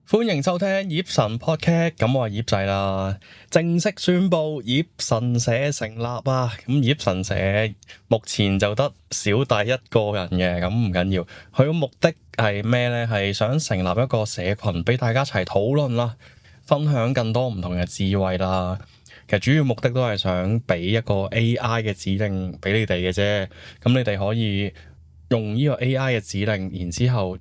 歡迎收聽葉神 Podcast，咁我係葉仔啦，正式宣布葉神社成立啊！咁葉神社目前就得小弟一個人嘅，咁唔緊要。佢個目的係咩呢？係想成立一個社群俾大家一齊討論啦，分享更多唔同嘅智慧啦。其實主要目的都係想俾一個 AI 嘅指令俾你哋嘅啫，咁你哋可以用呢個 AI 嘅指令，然之後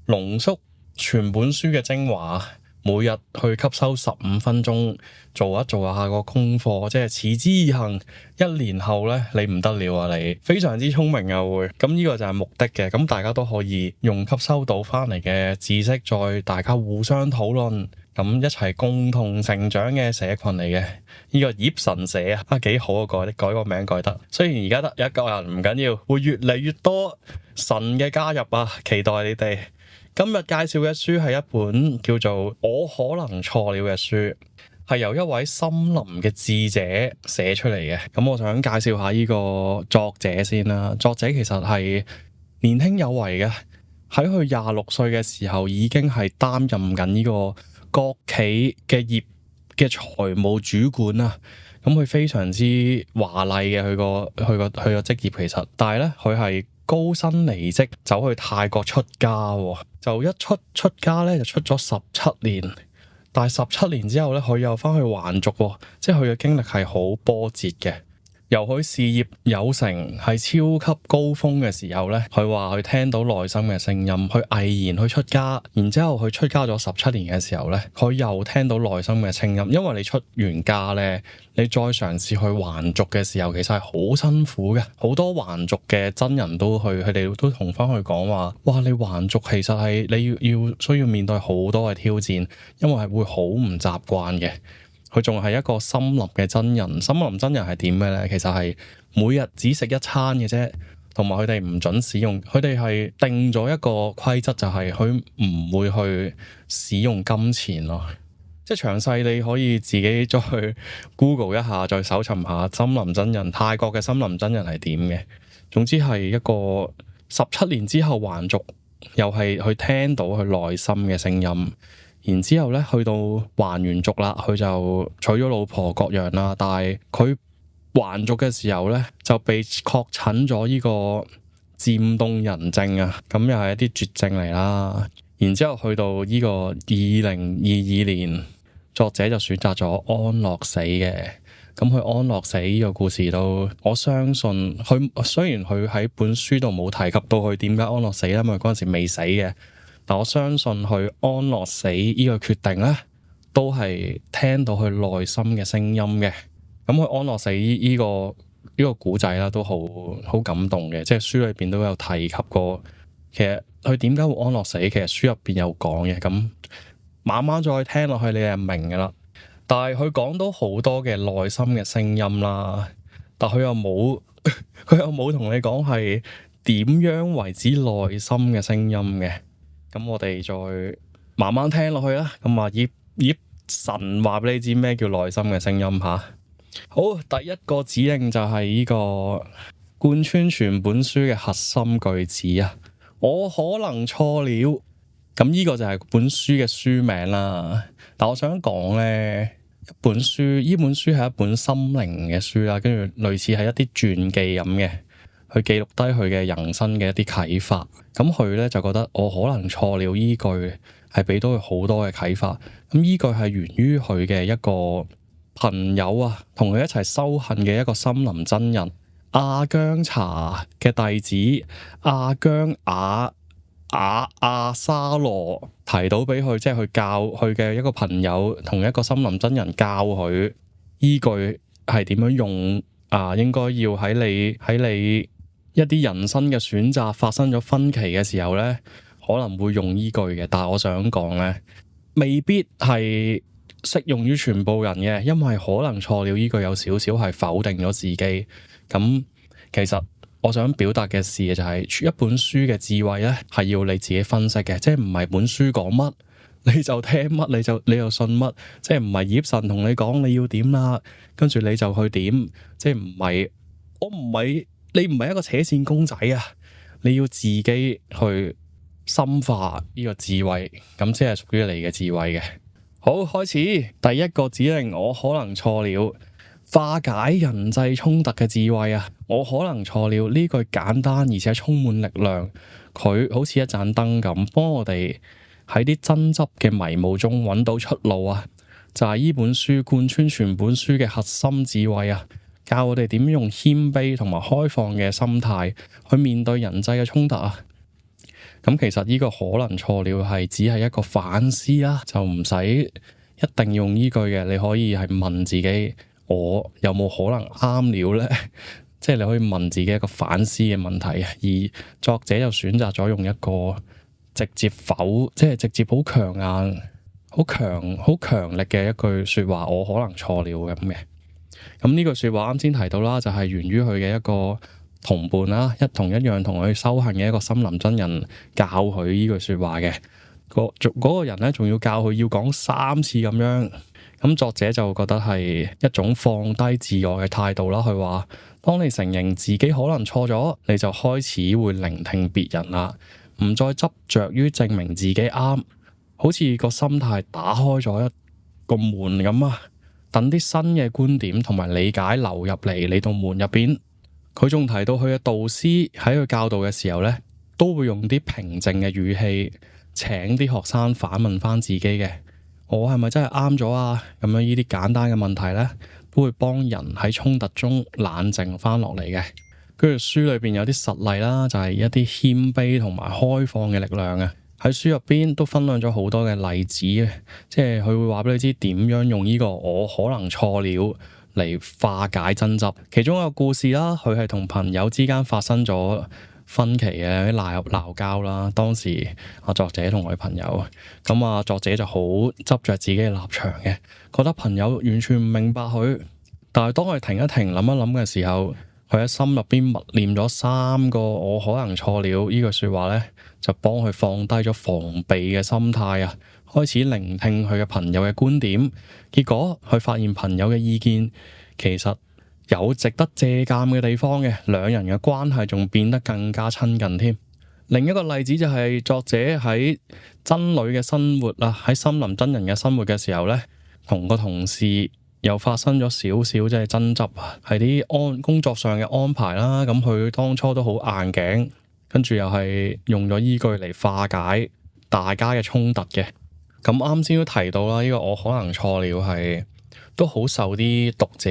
濃縮全本書嘅精華，每日去吸收15分鐘，做一下個功課，即係持之以恆。1年後呢，你唔得了啊！你非常之聰明啊，會咁呢個就係目的嘅。咁大家都可以用吸收到翻嚟嘅知識，再大家互相討論，咁一齊共同成長嘅社群嚟嘅。呢個葉神社啊，幾好啊！改個名改得。雖然而家得一個人唔緊要，會越嚟越多神嘅加入啊！期待你哋。今日介紹嘅書係一本叫做《我可能錯了》嘅書，係由一位森林嘅智者寫出嚟嘅。咁我想介紹下呢個作者先啦。作者其實係年輕有為嘅，喺佢26歲嘅時候已經係擔任緊呢個國企嘅財務主管啊。咁佢非常之華麗嘅，佢個職業其實，但係咧佢係高薪離職走去泰國出家喎，就一出家咧就出咗17年，但係17年之後咧佢又翻去還俗喎，即係佢嘅經歷係好波折嘅。由佢事業有成係超級高峰嘅時候咧，佢話佢聽到內心嘅聲音，佢毅然去出家，然之後佢出家咗17年嘅時候咧，佢又聽到內心嘅聲音，因為你出完家咧，你再嘗試去還俗嘅時候，其實係好辛苦嘅。好多還俗嘅真人都去，佢哋都同翻佢講話，哇！你還俗其實係你需要面對好多嘅挑戰，因為係會好唔習慣嘅。佢仲係一個森林嘅真人，森林真人係點嘅咧？其實係每日只食一餐嘅啫，同埋佢哋唔準使用，佢哋係定咗一個規則，就係佢唔會去使用金錢咯。即係詳細你可以自己再去 Google 一下，再搜尋下森林真人，泰國嘅森林真人係點嘅。總之係一個17年之後還俗，又係去聽到佢內心嘅聲音。然之後咧，去到還完俗啦，佢就娶咗老婆各樣啦。但係佢還俗嘅時候咧，就被確診咗呢個漸凍人症啊，咁又係一啲絕症嚟啦。然之後去到呢個2022年，作者就選擇咗安樂死嘅。咁佢安樂死呢個故事都，我相信佢雖然佢喺本書度冇提及到佢點解安樂死啦，因為嗰陣時未死嘅。但我相信佢安樂死呢個決定咧，都係聽到佢內心嘅聲音嘅。咁佢安樂死呢個古仔啦，都好感動嘅。即係書裏邊都有提及過，其實佢點解會安樂死，其實書入邊有講嘅。咁慢慢再聽落去，你就明噶啦。但係佢講到好多嘅內心嘅聲音啦，但佢又冇同你講係點樣為之內心嘅聲音嘅。咁我哋再慢慢聽落去啦。咁啊，葉神話俾你知咩叫內心嘅聲音吓。好，第一個指令就係呢個貫穿全本書嘅核心句子啊。我可能錯了。咁呢個就係本書嘅書名啦。但我想講咧，呢本書係一本心靈嘅書啦，跟住類似係一啲傳記咁嘅。佢記錄低佢嘅人生嘅一啲啟發，咁佢咧就覺得我可能錯了依句係俾到佢好多嘅啟發。咁依句係源於佢嘅一個朋友啊，同佢一齊修行嘅一個森林真人阿姜查嘅弟子阿姜阿沙羅提到俾佢，即係佢教佢嘅一個朋友同一個森林真人教佢依句係點樣用啊，應該要喺你一啲人生嘅選擇發生咗分歧嘅時候咧，可能會用依句嘅。但係我想講咧，未必係適用於全部人嘅，因為可能錯了依句有少少係否定咗自己。咁其實我想表達嘅事就係一本書嘅智慧咧，係要你自己分析嘅，即係唔係本書講乜你就聽乜，你就信乜，即係唔係葉神同你講你要點啦，跟住你就去點，即係你唔係一個扯線公仔啊！你要自己去深化呢個智慧，咁先係屬於你嘅智慧嘅。好，開始第一個指令，我可能錯了。化解人際衝突嘅智慧啊！我可能錯了，呢句簡單而且充滿力量，佢好似一盞燈咁，幫我哋喺啲爭執嘅迷霧中揾到出路啊！就係呢本書貫穿全本書嘅核心智慧啊！教我哋點用謙卑同埋開放嘅心態去面對人際嘅衝突啊！咁其實呢個可能錯了係只係一個反思啦，就唔使一定用呢句嘅，你可以係問自己，我有冇可能啱了呢？即係你可以問自己一個反思嘅問題，而作者就選擇咗用一個直接否，即係直接好強硬、好強力嘅一句說話，我可能錯了咁嘅。咁呢句說話啱先提到啦，就係源於佢嘅一個同伴啦，一樣同佢修行嘅一個森林真人教佢呢句說話嘅。嗰個人咧，仲要教佢要講3次咁樣。咁作者就覺得係一種放低自我嘅態度啦。佢話，當你承認自己可能錯咗，你就開始會聆聽別人啦，唔再執着於證明自己啱，好似個心態打開咗一個門咁啊，等啲新嘅觀點同埋理解流入嚟你道門入邊。佢仲提到佢嘅導師喺佢教導嘅時候咧，都會用啲平靜嘅語氣，請啲學生反問翻自己嘅，我係咪真係啱咗啊？咁樣呢啲簡單嘅問題咧，都會幫人喺衝突中冷靜翻落嚟嘅。跟住書裏邊有啲實例啦，就係一啲謙卑同埋開放嘅力量啊。喺書入邊都分享咗好多嘅例子嘅，即係佢會話俾你知點樣用呢個我可能錯了嚟化解爭執。其中一個故事啦，佢係同朋友之間發生咗分歧嘅鬧交啦。當時作者同佢朋友，咁作者就好執着自己嘅立場嘅，覺得朋友完全唔明白佢。但係當佢停一停諗一諗嘅時候，佢喺心入邊默念咗3個我可能錯了呢句說話咧，就幫佢放低咗防備嘅心態啊，開始聆聽佢嘅朋友嘅觀點。結果佢發現朋友嘅意見其實有值得借鑑嘅地方嘅，兩人嘅關係仲變得更加親近添。另一個例子就係作者喺真女嘅生活啊，喺森林真人嘅生活嘅時候咧，同個同事又發生咗少少即係爭執啊，係啲工作上嘅安排啦。咁佢當初都好硬頸，跟住又係用咗依句嚟化解大家嘅衝突嘅。咁啱先都提到啦，呢個我可能錯了係都好受啲讀者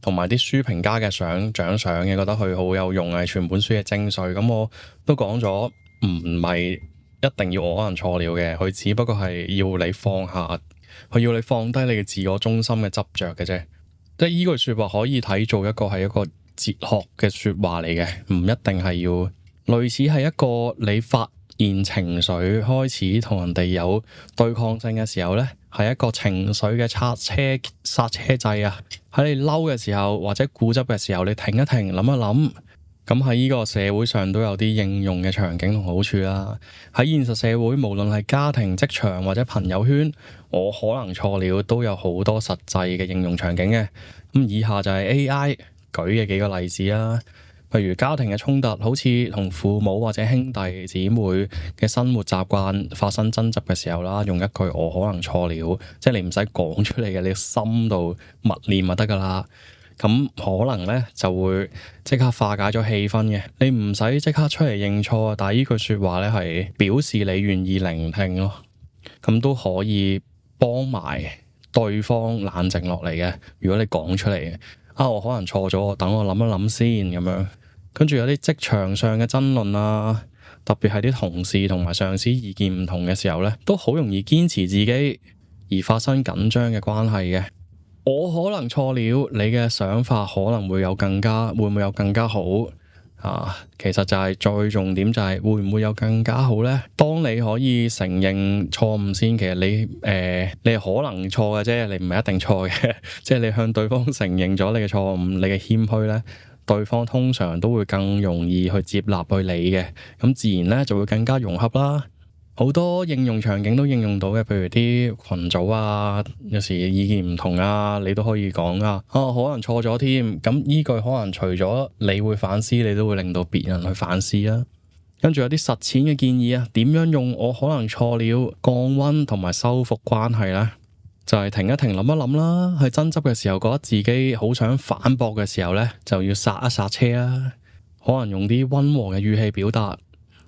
同埋啲書評家嘅獎賞嘅，覺得佢好有用，係全本書嘅精髓。咁我都講咗，唔係一定要我可能錯了嘅，佢只不過係要你放下，佢要你放低你嘅自我中心嘅執着嘅啫。即係呢句說話可以睇做一個係一個哲學嘅說話嚟嘅，唔一定係要類似係一個你發現情緒開始同人哋有對抗性嘅時候咧，係一個情緒嘅剎車掣啊！喺你嬲嘅時候或者固執嘅時候，你停一停，諗一諗。咁喺呢個社會上都有啲應用嘅場景同好處啦。喺現實社會，無論係家庭、職場或者朋友圈，我可能錯了都有好多實際嘅應用場景嘅。咁以下就係 AI 舉嘅幾個例子啦。譬如家庭嘅衝突，好似同父母或者兄弟姊妹嘅生活習慣發生爭執嘅時候啦，用一句我可能錯了，即係你唔使講出嚟嘅，你心度默念就得噶啦。咁可能咧就會即刻化解咗氣氛嘅，你唔使即刻出嚟認錯，但係呢句說話咧係表示你願意聆聽咯，咁都可以幫埋對方冷靜落嚟嘅。如果你講出嚟嘅，我可能錯咗，等我諗一諗先咁樣。跟住有啲職場上嘅爭論啊，特別係啲同事同埋上司意見唔同嘅時候咧，都好容易堅持自己而發生緊張嘅關係嘅。我可能錯了，你嘅想法可能會唔會有更加好啊？其實就係最重點就係會唔會有更加好咧？當你可以承認錯誤先，其實你係可能錯嘅啫，你唔係一定錯嘅。即係你向對方承認咗你嘅錯誤，你嘅謙虛咧，對方通常都會更容易去接納去理嘅，咁自然咧就會更加融合啦。好多應用場景都應用到嘅，譬如啲群組啊，有時意見唔同啊，你都可以講可能錯咗添。咁依句可能除咗你會反思，你都會令到別人去反思啦。跟住有啲實踐嘅建議啊，點樣用我可能錯了降溫同埋修復關係呢？就係停一停諗一諗啦，喺爭執嘅時候覺得自己好想反駁嘅時候呢，就要剎一剎車啦，可能用啲溫和嘅語氣表達，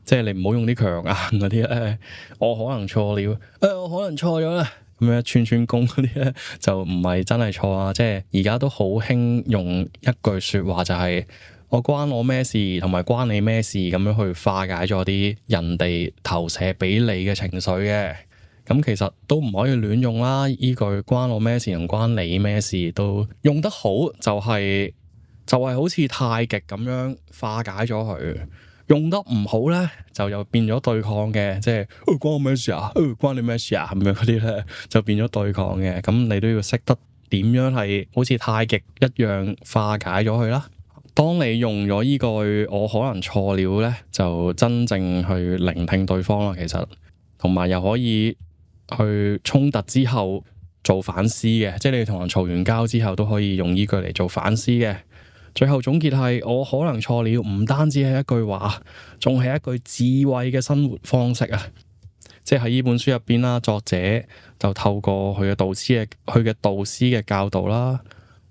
即係你唔好用啲強硬嗰啲咧，我可能錯了，我可能錯咗啦，咁樣串串工嗰啲咧就唔係真係錯啊，即係而家都好興用一句說話就係我關我咩事，同埋關你咩事，咁樣去化解咗啲人哋投射俾你嘅情緒嘅。咁其實都唔可以亂用啦，依句關我咩事同關你咩事都用得好，就係好似太極咁樣化解咗佢。用得唔好咧，就又變咗對抗嘅，即係關我咩事啊？關你咩事啊？咁樣嗰啲咧就變咗對抗嘅。咁你都要識得點樣係好似太極一樣化解咗佢啦。當你用咗依句我可能錯了咧，就真正去聆聽對方啦。其實同埋又可以去衝突之後做反思嘅，即係你同人嘈完交之後都可以用依句嚟做反思嘅。最後總結係我可能錯了，唔單止係一句話，仲係一句智慧嘅生活方式啊！即係喺呢本書入邊啦，作者就透過佢嘅導師嘅教導啦，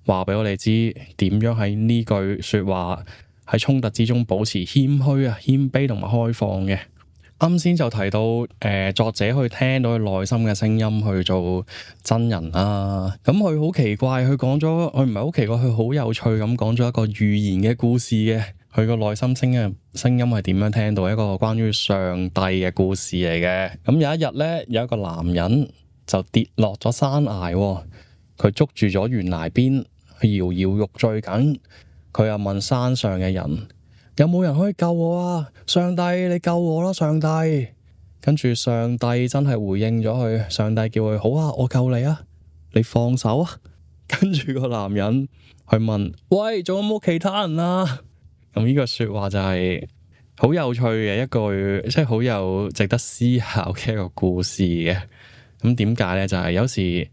話俾我哋知點樣喺呢句說話喺衝突之中保持謙虛啊、謙卑同埋開放嘅。啱先就提到作者去聽到佢內心嘅聲音去做真人啦。咁佢好奇怪，佢唔係好奇怪，佢好有趣咁講咗一個寓言嘅故事嘅。佢個內心聲音係點樣聽到一個關於上帝嘅故事嚟嘅。咁有一日咧，有一個男人就跌落咗山崖，佢捉住咗懸崖邊，佢搖搖欲墜緊。佢又問山上嘅人：有冇人可以救我啊？上帝，你救我啦！上帝，跟住上帝真係回應咗佢。上帝叫佢：好啊，我救你啊，你放手啊！跟住個男人去問：喂，仲有冇其他人啊？咁呢個說話就係好有趣嘅一句，即係好有值得思考嘅一個故事嘅。咁點解咧？就係有時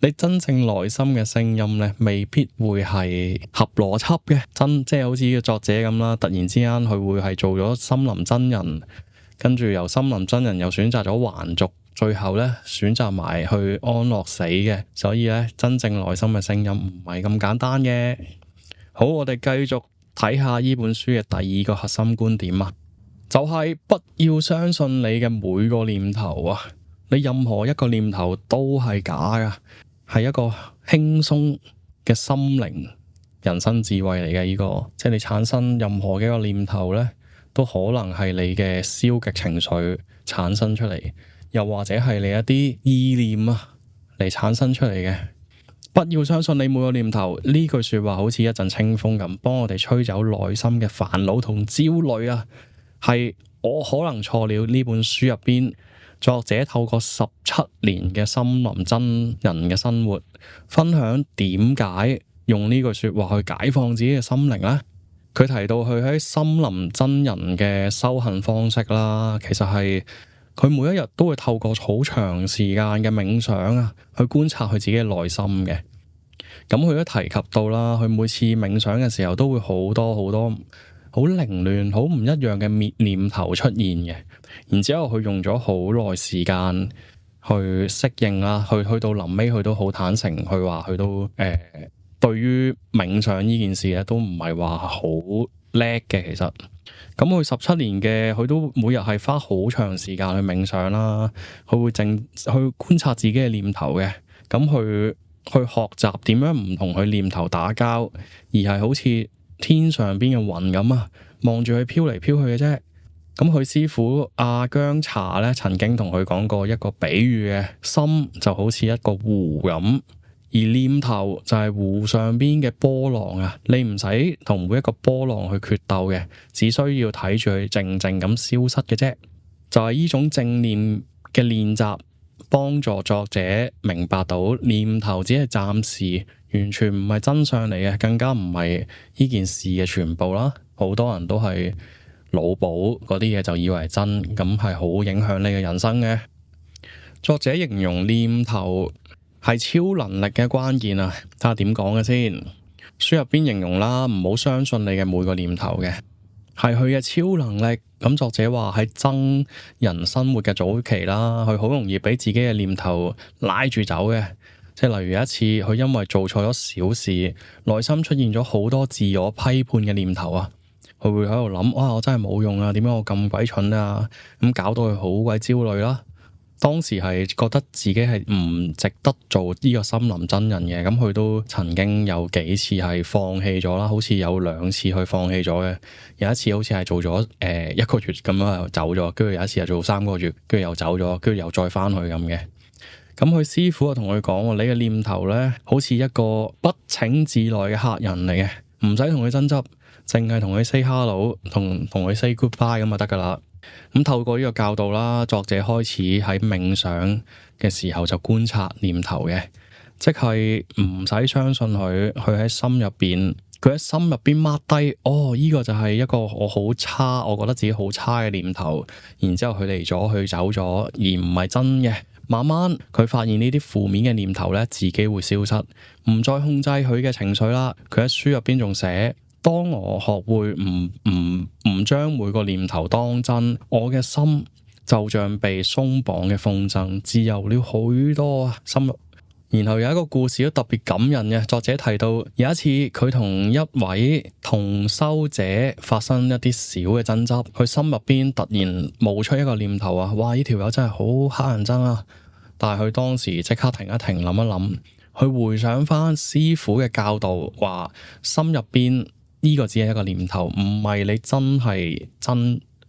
你真正內心嘅聲音咧，未必會係合邏輯嘅，即係好似個作者咁啦。突然之間佢會係做咗森林真人，跟住由森林真人又選擇咗還俗，最後咧選擇埋去安樂死嘅。所以咧，真正內心嘅聲音唔係咁簡單嘅。好，我哋繼續睇下呢本書嘅第二個核心觀點啊，就係不要相信你嘅每個念頭啊！你任何一個念頭都係假噶。係一個輕鬆嘅心靈人生智慧嚟嘅，呢個即係你產生任何嘅一個念頭咧，都可能係你嘅消極情緒產生出嚟，又或者係你一啲意念啊嚟產生出嚟嘅。不要相信你每個念頭，呢句說話好似一陣清風咁，幫我哋吹走內心嘅煩惱同焦慮啊！係我可能錯了。呢本書入邊，作者透過17年嘅森林真人嘅生活，分享點解用呢句說話去解放自己嘅心靈呢？佢提到佢喺森林真人嘅修行方式啦，其實係佢每一日都會透過好長時間嘅冥想啊，去觀察佢自己嘅內心嘅。咁佢都提及到啦，佢每次冥想嘅時候都會好多好凌亂、好唔一樣嘅念頭出現嘅。然之後佢用咗好耐時間去適應啦，去到臨尾佢都好坦誠，佢話佢都對於冥想呢件事咧都唔係話好叻嘅。其實咁佢17年嘅佢都每日係花好長時間去冥想啦，佢會去觀察自己嘅念頭嘅，咁去學習點樣唔同佢念頭打交，而係好似天上邊嘅雲咁啊，望住佢飄嚟飄去嘅啫。咁佢師傅阿姜查咧，曾經同佢講過一個比喻嘅，心就好似一個湖咁，而念頭就係湖上邊嘅波浪啊。你唔使同每一個波浪去決鬥嘅，只需要睇住佢靜靜咁消失嘅啫。就係呢種正念嘅練習，幫助作者明白到念頭只係暫時，完全唔係真相嚟嘅，更加唔係呢件事嘅全部啦。好多人都係腦補嗰啲嘢就以為係真，咁係好影響你嘅人生嘅。作者形容念頭係超能力嘅關鍵啊，睇下點講嘅先。書入邊形容啦，唔好相信你嘅每個念頭嘅，係佢嘅超能力，咁作者話喺憎人生活嘅早期啦，佢好容易俾自己嘅念頭拉住走嘅。即係例如有一次，佢因為做錯咗小事，內心出現咗好多自我批判嘅念頭啊。佢會喺度諗：哇，我真係冇用啊！點解我咁鬼蠢啊？咁搞到佢好鬼焦慮啦。當時係覺得自己係唔值得做呢個森林真人嘅，咁佢都曾經有幾次係放棄咗啦，好似有2次去放棄咗嘅。有一次好似係做咗1個月咁樣又走咗，跟住有一次又做3個月，跟住又走咗，跟住又再翻去咁嘅。咁佢師傅就同佢講：你嘅念頭咧，好似一個不請自來嘅客人嚟嘅，唔使同佢爭執，淨係同佢 say hello，同佢 say goodbye 咁就得噶啦。咁透過呢個教導啦，作者開始喺冥想嘅時候就觀察念頭嘅，即係唔使相信佢喺心入邊，佢喺心入邊 mark 低，呢個就係一個我好差，我覺得自己好差嘅念頭，然之後佢嚟咗，佢走咗，而唔係真嘅。慢慢佢發現呢啲負面嘅念頭咧，自己會消失，唔再控制佢嘅情緒啦。佢喺書入邊仲寫：當我學會唔將每個念頭當真，我嘅心就像被鬆綁嘅風箏，自由了許多啊！然後有一個故事都特別感人嘅，作者提到有一次佢同一位同修者發生一啲小嘅爭執，佢心入邊突然冒出一個念頭啊！哇！呢條友真係好乞人憎啊！但係佢當時即刻停一停，諗一諗，佢回想翻師傅嘅教導，話心入邊呢個只係一個念頭，唔係你真係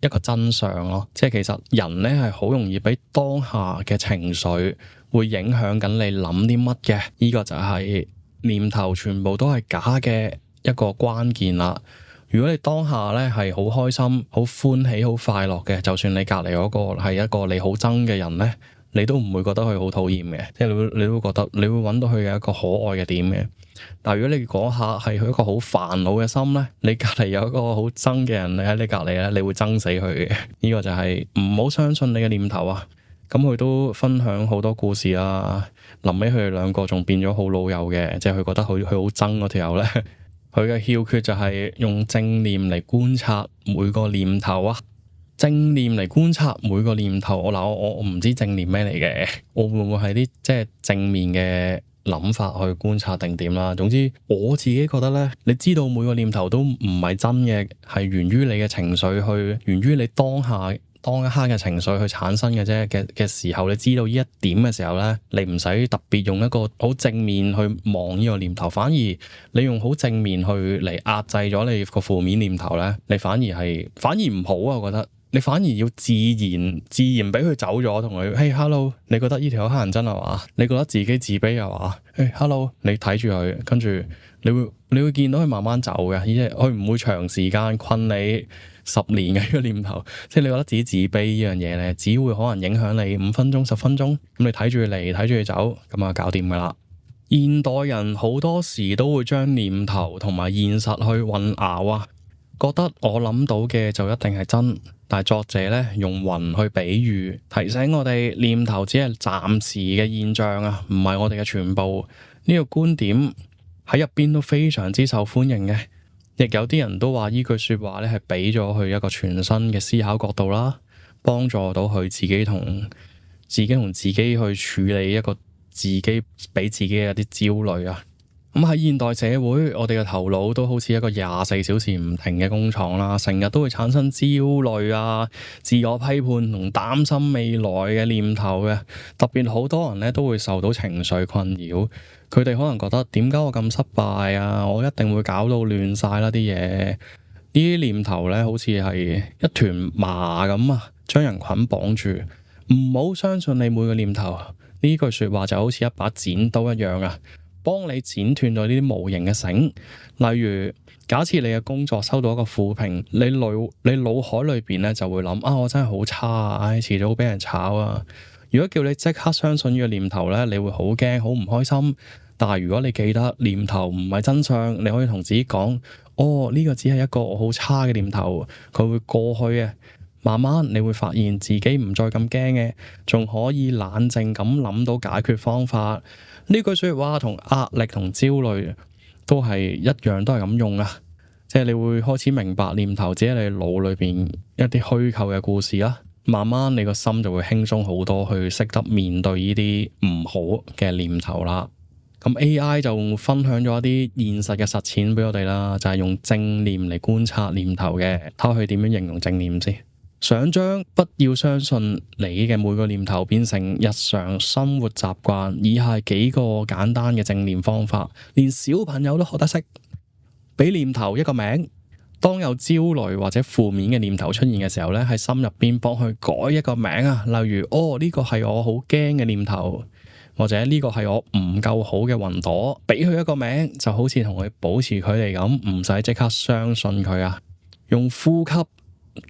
一個真相咯。即係其實人咧係好容易俾當下嘅情緒會影響緊你諗啲乜嘅，呢個就係念頭全部都係假嘅一個關鍵啦。如果你當下咧係好開心、好歡喜、好快樂嘅，就算你隔籬嗰個係一個你好憎嘅人咧，你都唔會覺得佢好討厭嘅，即係你都會覺得你會揾到佢嘅一個可愛嘅點嘅。但係如果你嗰下係佢一個好煩惱嘅心咧，你隔籬有一個好憎嘅人喺你隔籬咧，你會憎死佢嘅。呢個就係唔好相信你嘅念頭啊！咁佢都分享好多故事啦，臨尾佢哋2個仲變咗好老友嘅，即係佢覺得佢好憎嗰條友咧。佢嘅竅訣就係用正念嚟觀察每個念頭啊！正念嚟觀察每個念頭，我唔知正念咩嚟嘅，我會唔會係啲即係正面嘅諗法去觀察定點啦？總之我自己覺得咧，你知道每個念頭都唔係真嘅，係源於你嘅情緒源於你當一刻嘅情緒去產生嘅啫嘅時候，你知道呢一點嘅時候咧，你唔使特別用一個好正面去望呢個念頭，反而你用好正面去嚟壓制咗你個負面念頭咧，你反而唔好啊！我覺得你反而要自然俾佢走咗，同佢hey hello，你覺得呢條友乞人憎係嘛？你覺得自己自卑係嘛？hey hello，你睇住佢，跟住你會見到佢慢慢走嘅，而且佢唔會長時間困你10年嘅呢個念頭。即係你覺得自己自卑呢樣嘢咧，只會可能影響你5分鐘、10分鐘。咁你睇住佢嚟，睇住佢走，咁啊搞掂噶啦。現代人好多時都會將念頭同埋現實去混淆啊，覺得我諗到嘅就一定係真。但係作者咧用雲去比喻，提醒我哋念頭只係暫時嘅現象啊，唔係我哋嘅全部。呢個觀點喺入邊都非常之受歡迎嘅，亦有啲人都話呢句說話咧係俾咗佢一個全新嘅思考角度啦，幫助到佢自己同自己去處理一個自己俾自己嘅一啲焦慮啊。咁喺現代社會，我哋嘅頭腦都好似一個24小時唔停嘅工廠啦，成日都會產生焦慮啊、自我批判同擔心未來嘅念頭嘅。特別好多人咧都會受到情緒困擾，佢哋可能覺得點解我咁失敗啊？我一定會搞到亂晒啦啲嘢。呢啲念頭咧好似係一團麻咁啊，將人捆綁住。唔好相信你每個念頭，呢句說話就好似一把剪刀一樣啊，幫你剪斷咗呢啲無形嘅繩。例如，假設你嘅工作收到一個負評，你腦海裏邊咧就會諗啊，我真係好差啊，遲早俾人炒啊。如果叫你即刻相信呢個念頭咧，你會好驚，好唔開心。但係如果你記得念頭唔係真相，你可以同自己講：呢個只係一個我好差嘅念頭，佢會過去嘅。慢慢你會發現自己唔再咁驚嘅，仲可以冷靜咁諗到解決方法。呢句說話同壓力同焦慮都係一樣，都係咁用啊！即係你會開始明白念頭只係你腦裏邊一啲虛構嘅故事啦。慢慢你個心就會輕鬆好多，去識得面對呢啲唔好嘅念頭啦。咁 AI 就分享咗一啲現實嘅實踐俾我哋啦，就係用正念嚟觀察念頭嘅。睇下佢點樣形容正念先。想將不要相信你嘅每個念頭變成日常生活習慣，以下幾個簡單嘅正念方法，連小朋友都學得識。俾念頭一個名，當有焦慮或者負面嘅念頭出現嘅時候咧，喺心入邊幫佢改一個名啊，例如呢個係我好驚嘅念頭，或者呢個係我唔夠好嘅雲朵，俾佢一個名就好似同佢保持距離咁，唔使即刻相信佢啊。用呼吸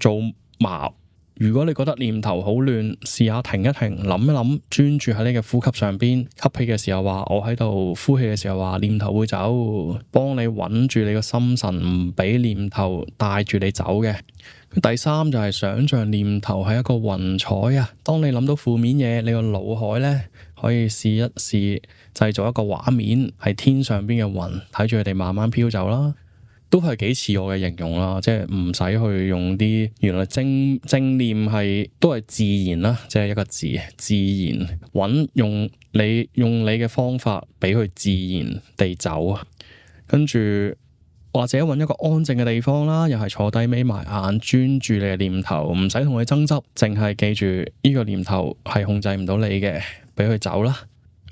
做矛。如果你覺得念頭好亂，試下停一停，諗一諗，專注喺你嘅呼吸上邊。吸氣嘅時候話我喺度，呼氣嘅時候話念頭會走，幫你穩住你個心神，唔俾念頭帶住你走嘅。第三就係想象念頭係一個雲彩啊。當你諗到負面嘢，你個腦海咧可以試一試製造一個畫面，係天上邊嘅雲，睇住佢哋慢慢飄走啦。都係幾似我嘅形容啦，即係唔使去用啲，原來正念係都係自然啦，即係一個字，自然用你嘅方法俾佢自然地走啊。跟住或者揾一個安靜嘅地方啦，又係坐低眯埋眼，專注你嘅念頭，唔使同佢爭執，淨係記住呢個念頭係控制唔到你嘅，俾佢走啦。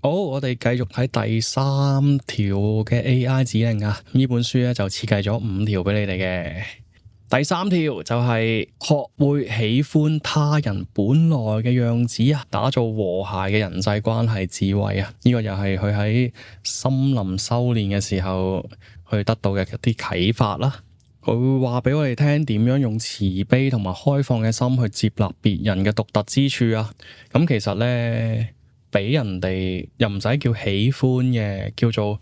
好，我哋繼續睇第三條嘅 AI 指令啊！呢本書咧就設計咗5條俾你哋嘅。第三條就係學會喜歡他人本來嘅樣子啊，打造和諧嘅人際關係智慧啊！呢個又係佢喺森林修煉嘅時候去得到嘅一啲啟發啦。佢會話俾我哋聽點樣用慈悲同埋開放嘅心去接納別人嘅獨特之處啊！咁其實咧，俾人哋又唔使叫喜歡嘅，叫做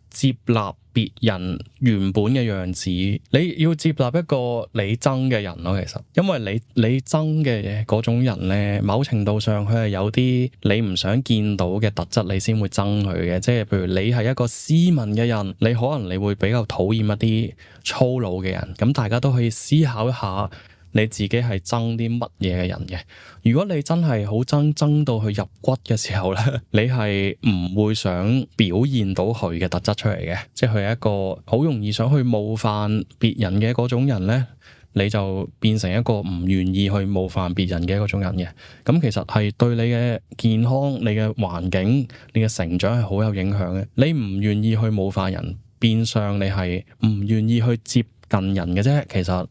接納別人原本嘅樣子。你要接納一個你憎嘅人咯，其實，因為你憎嘅嗰種人咧，某程度上佢係有啲你唔想見到嘅特質，你先會憎佢嘅。即係譬如你係一個斯文嘅人，你可能你會比較討厭一啲粗魯嘅人。咁大家都可以思考一下，你自己係憎啲乜嘢嘅人嘅？如果你真係好憎到去入骨嘅時候咧，你係唔會想表現到佢嘅特質出嚟嘅，即係佢係一個好容易想去冒犯別人嘅嗰種人咧，你就變成一個唔願意去冒犯別人嘅嗰種人嘅。咁其實係對你嘅健康、你嘅環境、你嘅成長係好有影響嘅。你唔願意去冒犯人，變相你係唔願意去接近人嘅啫。其實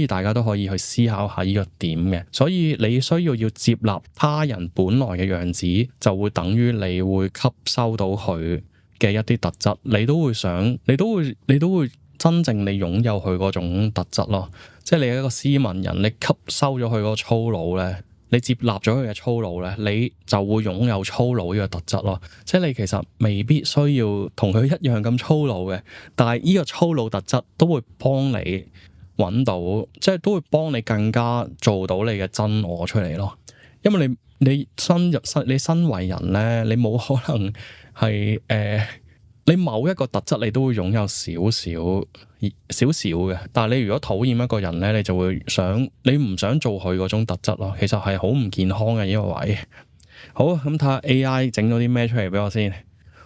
大家都可以去思考下呢個點嘅，所以你需要接納他人本來嘅樣子，就會等於你會吸收到佢嘅一啲特質，你都會真正你擁有佢嗰種特質咯。即係你係一個斯文人，你吸收咗佢嗰個粗魯咧，你接納咗佢嘅粗魯咧，你就會擁有粗魯呢個特質咯。即係你其實未必需要同佢一樣咁粗魯嘅，但係呢個粗魯特質都會幫你揾到，即係都會幫你更加做到你嘅真我出嚟咯。因為你身為人咧，你冇可能係你某一個特質你都會擁有少少嘅。但係你如果討厭一個人咧，你就會你唔想做佢嗰種特質咯。其實係好唔健康嘅呢個位。好，咁睇下 AI 整咗啲咩出嚟俾我先。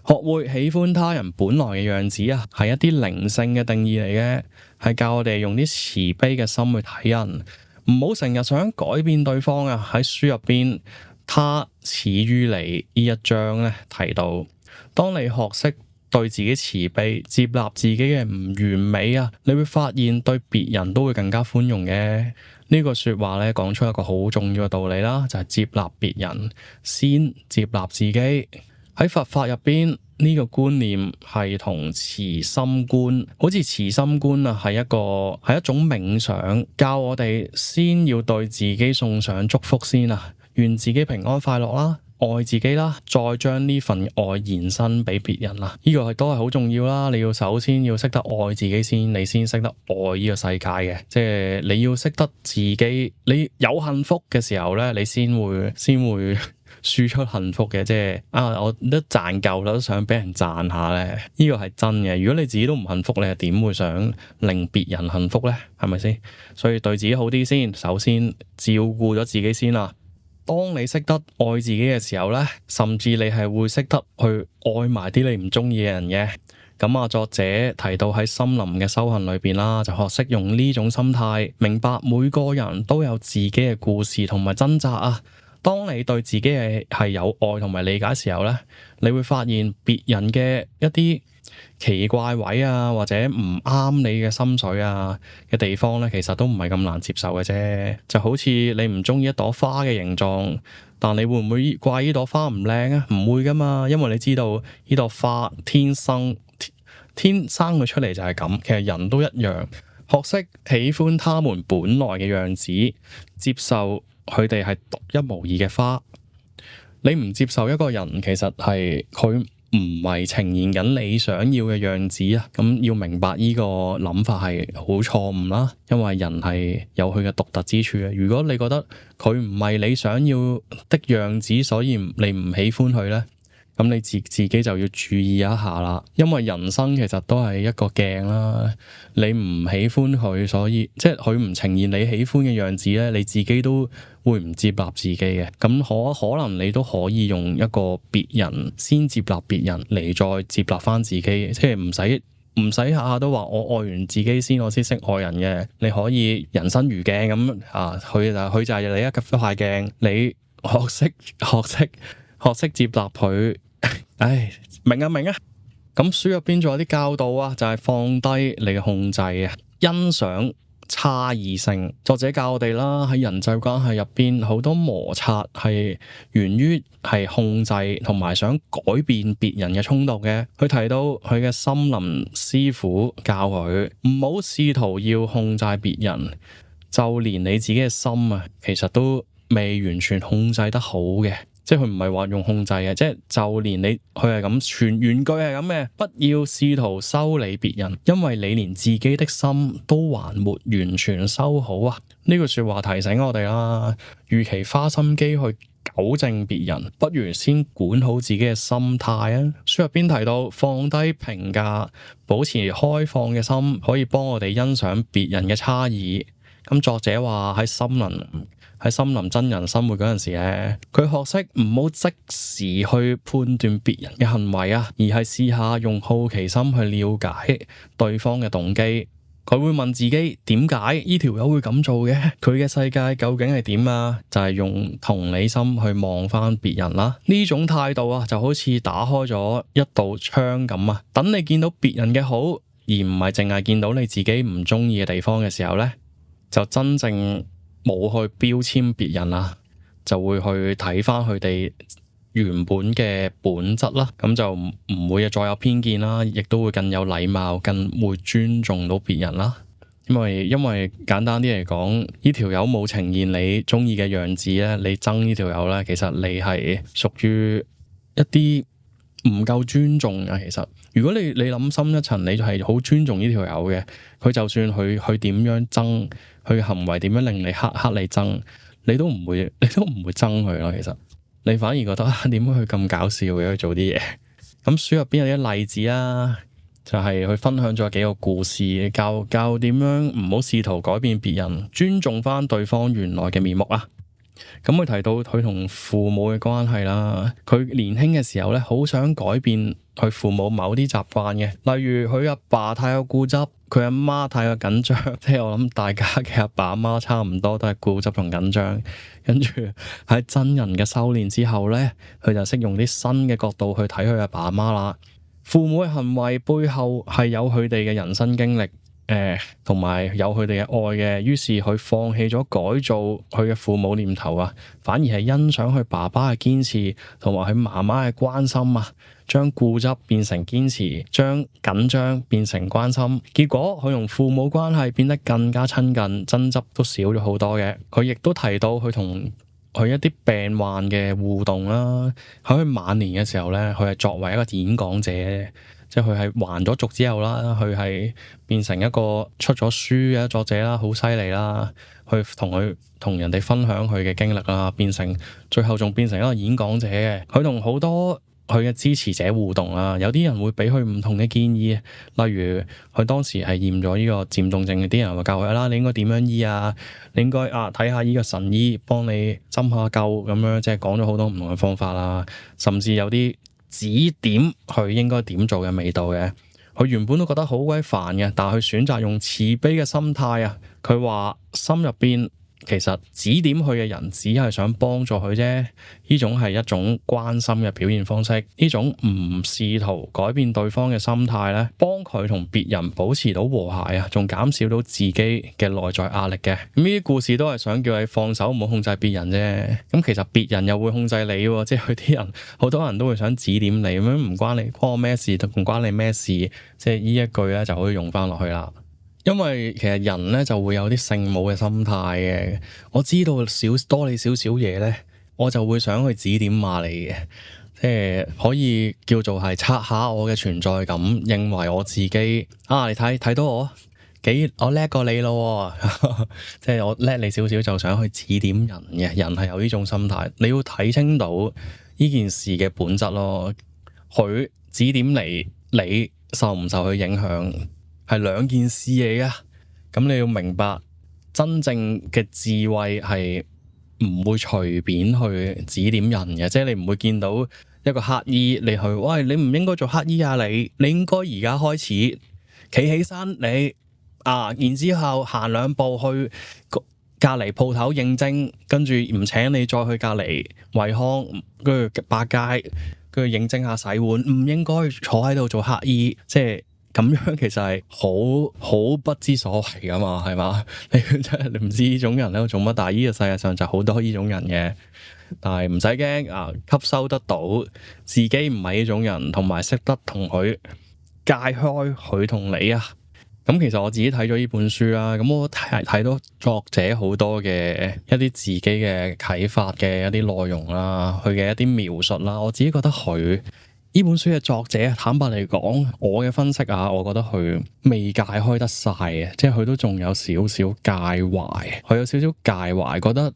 學會喜歡他人本來嘅樣子啊，係一啲靈性嘅定義嚟嘅，係教我哋用啲慈悲嘅心去睇人，唔好成日想改變對方啊。喺書入邊，他始於你呢一章咧提到，當你學識對自己慈悲，接納自己嘅唔完美啊，你會發現對別人都會更加寬容嘅。呢個說話咧講出一個好重要嘅道理啦，就係接納別人先接納自己。喺佛法入邊，呢個觀念係同慈心觀，好似慈心觀啊，係一種冥想，教我哋先要對自己送上祝福先啊，願自己平安快樂啦，愛自己啦，再將呢份愛延伸俾別人啦。呢個都係好重要啦。你要首先要識得愛自己先，你先識得愛呢個世界嘅。即係你要識得自己，你有幸福嘅時候咧，你先會輸出幸福嘅，即係我都賺夠啦，都想俾人讚下咧。呢個係真嘅。如果你自己都唔幸福，你又點會想令別人幸福咧？係咪先？所以對自己好啲先，首先照顧咗自己先啦。當你識得愛自己嘅時候咧，甚至你係會識得去愛埋啲你唔中意嘅人嘅。咁作者提到喺森林嘅修行裏邊啦，就學識用呢種心態，明白每個人都有自己嘅故事同埋掙扎啊。當你對自己係有愛同埋理解嘅時候咧，你會發現別人嘅一啲奇怪位啊，或者唔啱你嘅心水啊嘅地方咧，其實都唔係咁難接受嘅啫。就好似你唔中意一朵花嘅形狀，但你會唔會怪呢朵花唔靚啊？唔會噶嘛，因為你知道呢朵花天生佢出嚟就係咁。其實人都一樣，學識喜歡他們本來嘅樣子，接受佢哋係獨一無二嘅花。你唔接受一個人，其實係佢唔係呈現緊你想要嘅樣子啊。咁要明白呢個諗法係好錯誤啦，因為人係有佢嘅獨特之處嘅。如果你覺得佢唔係你想要的樣子，所以你唔喜歡佢咧，咁你自己就要注意一下啦，因為人生其實都係一個鏡啦。你唔喜歡佢，所以即係佢唔呈現你喜歡嘅樣子咧，你自己都會唔接納自己嘅。咁可能你都可以用一個別人先接納別人嚟再接納翻自己，即係唔使下下都話我愛完自己先，我先識愛人嘅。你可以人生如鏡咁啊，佢就係你一塊鏡，你學識接納佢。唉，明啊。咁書入邊仲有啲教導啊，就係放低你嘅控制啊，欣賞差異性。作者教我哋啦，喺人際關係入邊好多摩擦係源於係控制同埋想改變別人嘅衝動嘅。佢提到佢嘅森林師傅教佢唔好試圖要控制別人，就連你自己嘅心啊，其實都未完全控制得好嘅。即係佢唔係話用控制嘅，即係就連佢係咁，全原句係咁嘅，不要試圖修理別人，因為你連自己的心都還沒完全修好啊！呢句說話提醒我哋啦，與其花心機去糾正別人，不如先管好自己嘅心態啊！書入邊提到放低評價，保持開放嘅心，可以幫我哋欣賞別人嘅差異。咁作者話喺森林真人生活嗰陣時咧，佢學識唔好即時去判斷別人嘅行為啊，而係試下用好奇心去了解對方嘅動機。佢會問自己點解呢條友會咁做嘅？佢嘅世界究竟係點啊？就係用同理心去望翻別人啦。呢種態度啊，就好似打開咗一道窗咁啊，等你見到別人嘅好，而唔係淨係見到你自己唔中意嘅地方嘅時候咧，就真正冇去標籤別人啦，就會去睇翻佢哋原本嘅本質啦，咁就唔會再有偏見啦，亦都會更有禮貌，更會尊重到別人啦。因為簡單啲嚟講，呢條友冇呈現你中意嘅樣子咧，你憎呢條友咧，其實你係屬於一啲唔夠尊重啊。其實如果你諗深一層，你係好尊重呢條友嘅，佢就算佢點樣憎，佢嘅行為點樣令你黑你憎，你都唔會憎佢咯。其實你反而覺得點解佢咁搞笑嘅，去做啲嘢。咁書入邊有啲例子啊，就係佢分享咗幾個故事，教點樣唔好試圖改變別人，尊重翻對方原來嘅面目啊。咁佢提到佢同父母嘅關係啦，佢年輕嘅時候咧，好想改變佢父母某啲習慣嘅，例如佢阿爸太過固執，佢阿媽太過緊張，即係我諗大家嘅阿爸阿媽差唔多都係固執同緊張。跟住喺真人嘅修煉之後咧，佢就識用啲新嘅角度去睇佢阿爸阿媽啦。父母嘅行為背後係有佢哋嘅人生經歷。同埋有佢哋嘅愛嘅，於是佢放棄咗改造佢嘅父母念頭啊，反而係欣賞佢爸爸嘅堅持，同埋佢媽媽嘅關心啊，將固執變成堅持，將緊張變成關心，結果佢同父母關係變得更加親近，爭執都少咗好多嘅。佢亦都提到佢同佢一啲病患嘅互動啦，喺佢晚年嘅時候咧，佢係作為一個演講者。即係佢係還咗俗之後啦，佢係變成一個出咗書嘅作者啦，好犀利啦，去同人哋分享佢嘅經歷啦，最後仲變成一個演講者嘅，佢同好多佢嘅支持者互動啊，有啲人會俾佢唔同嘅建議，例如佢當時係驗咗呢個漸凍症嘅，啲人會教佢啦，你應該點樣醫啊？你應該睇下呢個神醫幫你針下灸咁樣，即係講咗好多唔同嘅方法啦，甚至有啲指點佢應該點做嘅味道嘅。佢原本都覺得好鬼煩嘅，但係佢選擇用慈悲嘅心態啊，佢話心入邊其實指點佢嘅人只係想幫助佢啫，呢種係一種關心嘅表現方式，呢種唔試圖改變對方嘅心態咧，幫佢同別人保持到和諧啊，仲減少到自己嘅內在壓力嘅。咁呢啲故事都係想叫你放手，唔好控制別人啫。咁其實別人又會控制你喎，即係佢啲人好多人都會想指點你，咁樣唔關我咩事，都唔關你咩事，即係呢一句咧就可以用翻落去啦。因為其實人咧就會有啲聖母嘅心態嘅，我知道多你少少嘢咧，我就會想去指點下你嘅，即係可以叫做係測下我嘅存在感，認為我自己你睇到我叻過你咯，即係我叻你少少就想去指點人嘅，人係有呢種心態，你要睇清到呢件事嘅本質咯，佢指點你受唔受佢影響？係兩件事嚟㗎，咁你要明白真正嘅智慧係唔會隨便去指點人嘅，即係你唔會見到一個乞衣，你喂，你唔應該做乞衣啊，你應該而家開始企起身，然之後行兩步去隔離鋪頭應徵，跟住唔請你再去隔離惠康，跟住百佳，跟住應徵下洗碗，唔應該坐喺度做乞衣，即係。咁樣其實係好不知所謂噶嘛，係嘛？你真係你唔知呢種人喺度做乜，但係呢個世界上就好多呢種人嘅，但係唔使驚吸收得到自己唔係呢種人，同埋識得同佢界開佢同你啊。咁其實我自己睇咗呢本書啦，咁我睇到作者好多嘅一啲自己嘅啟發嘅一啲內容啦，佢嘅一啲描述啦，我自己覺得佢。呢本書嘅作者，坦白嚟講，我嘅分析我覺得佢未解開得晒嘅，即係佢都仲有少少介懷，佢有少少介懷，覺得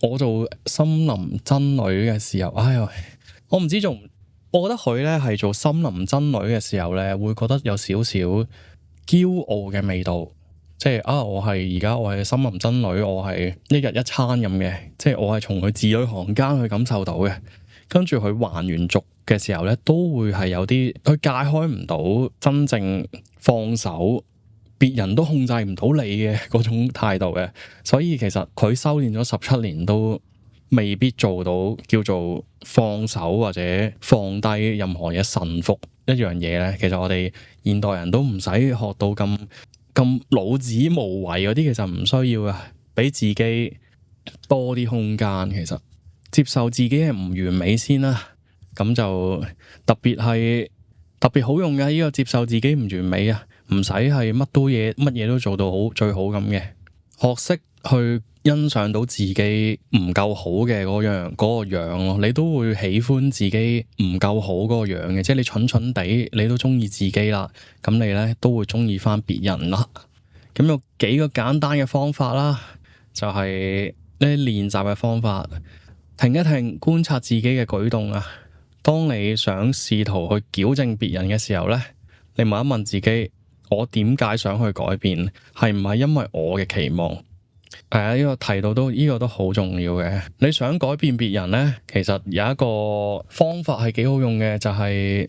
我做森林真女嘅時候，我唔知我覺得佢咧係做森林真女嘅時候咧，會覺得有少少驕傲嘅味道，即係我係森林真女，我係一日一餐咁嘅，即係我係從佢字裏行間去感受到嘅，跟住佢還原族嘅時候咧，都會係有啲佢解開唔到真正放手，別人都控制唔到你嘅嗰種態度嘅，所以其實佢修煉咗17年都未必做到叫做放手或者放低任何嘢臣服一樣嘢咧。其實我哋現代人都唔使學到咁老子無為嗰啲，其實唔需要啊，俾自己多啲空間，其實接受自己嘅唔完美先啦。咁就特別好用嘅呢個接受自己唔完美啊，唔使係乜嘢都做到好最好咁嘅，學識去欣賞到自己唔夠好嘅嗰個樣咯，你都會喜歡自己唔夠好嗰個樣嘅，即係你蠢蠢地你都中意自己啦，咁你咧都會中意翻別人啦。咁有幾個簡單嘅方法啦，就係呢啲練習嘅方法，停一停，觀察自己嘅舉動啊。當你想試圖去矯正別人嘅時候咧，你問一問自己，我點解想去改變？係唔係因為我嘅期望？呢個提到呢個都好重要嘅。你想改變別人咧，其實有一個方法係幾好用嘅，就係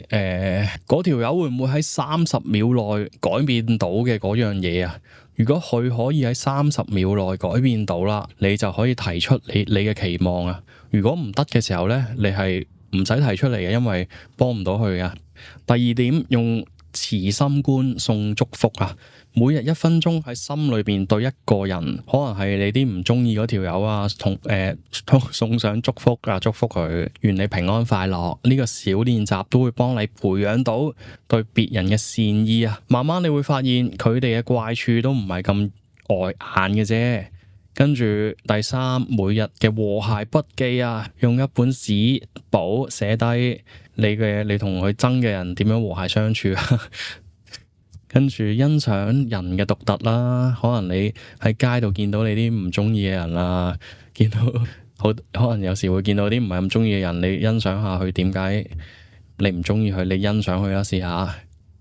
嗰條友會唔會喺30秒內改變到嘅嗰樣嘢啊？如果佢可以喺30秒內改變到啦，你就可以提出你嘅期望啊。如果唔得嘅時候咧，你係唔使提出嚟嘅，因為幫唔到佢嘅。第二點，用慈心觀送祝福啊！每日1分鐘喺心裏邊對一個人，可能係你啲唔中意嗰條友啊，送上祝福啊，祝福佢，願你平安快樂。呢個小練習都會幫你培養到對別人嘅善意啊！慢慢你會發現佢哋嘅怪處都唔係咁礙眼嘅啫。跟住第三，每日嘅和諧筆記啊，用一本紙簿寫低你同佢憎嘅人點樣和諧相處啊。跟住欣賞人嘅獨特啦，可能你喺街度見到你啲唔中意嘅人啦，見到可能有時會見到啲唔係咁中意嘅人，你欣賞下佢點解你唔中意佢，你欣賞佢啦，試下。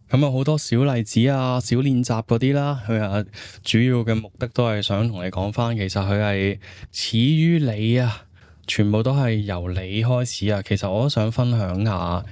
咁有好多小例子啊、小練習嗰啲啦，佢啊主要嘅目的都係想同你講翻，其實佢係始於你啊，全部都係由你開始啊。其實我都想分享下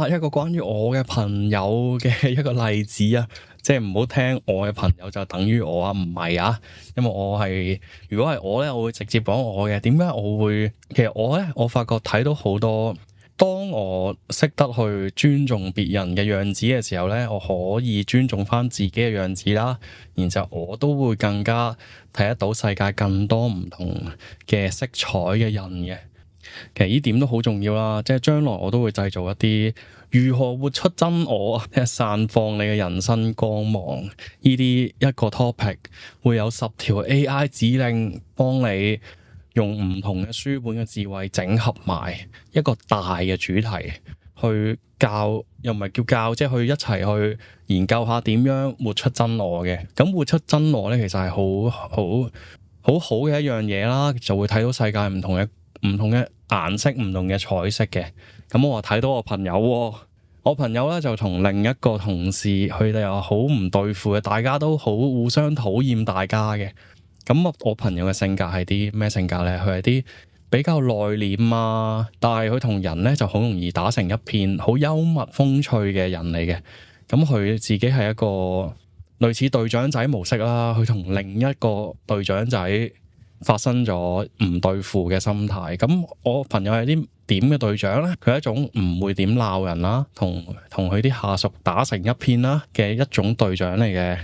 一個關於我嘅朋友嘅一個例子啊，即係唔好聽我嘅朋友就等於我啊，唔係啊，因為如果係我咧，我會直接講我嘅。點解我會？其實我發覺睇到好多。當我識得去尊重別人嘅樣子嘅時候咧，我可以尊重翻自己嘅樣子啦。然之後我都會更加睇得到世界更多唔同嘅色彩嘅人嘅。其實呢點都好重要啦，即係將來我都會製造一啲如何活出真我，即係散放你嘅人生光芒。呢啲一個 topic 會有10條 AI 指令幫你。用唔同嘅書本嘅智慧整合埋一個大嘅主題去教，又唔係叫教，即係去一齊去研究下點樣活出真我嘅。咁活出真我咧，其實係好嘅一樣嘢啦，就會睇到世界唔同嘅顏色、唔同嘅彩色嘅。咁我話睇到我朋友咧就同另一個同事，佢哋又好唔對付嘅，大家都好互相討厭大家嘅。咁我朋友嘅性格係啲咩性格咧？佢係啲比較內斂啊，但係佢同人咧就好容易打成一片，好幽默風趣嘅人嚟嘅。咁佢自己係一個類似隊長仔模式啦，佢同另一個隊長仔發生咗唔對付嘅心態。咁我朋友係啲點嘅隊長咧？佢係一種唔會點鬧人啦，同佢啲下屬打成一片啦嘅一種隊長嚟嘅。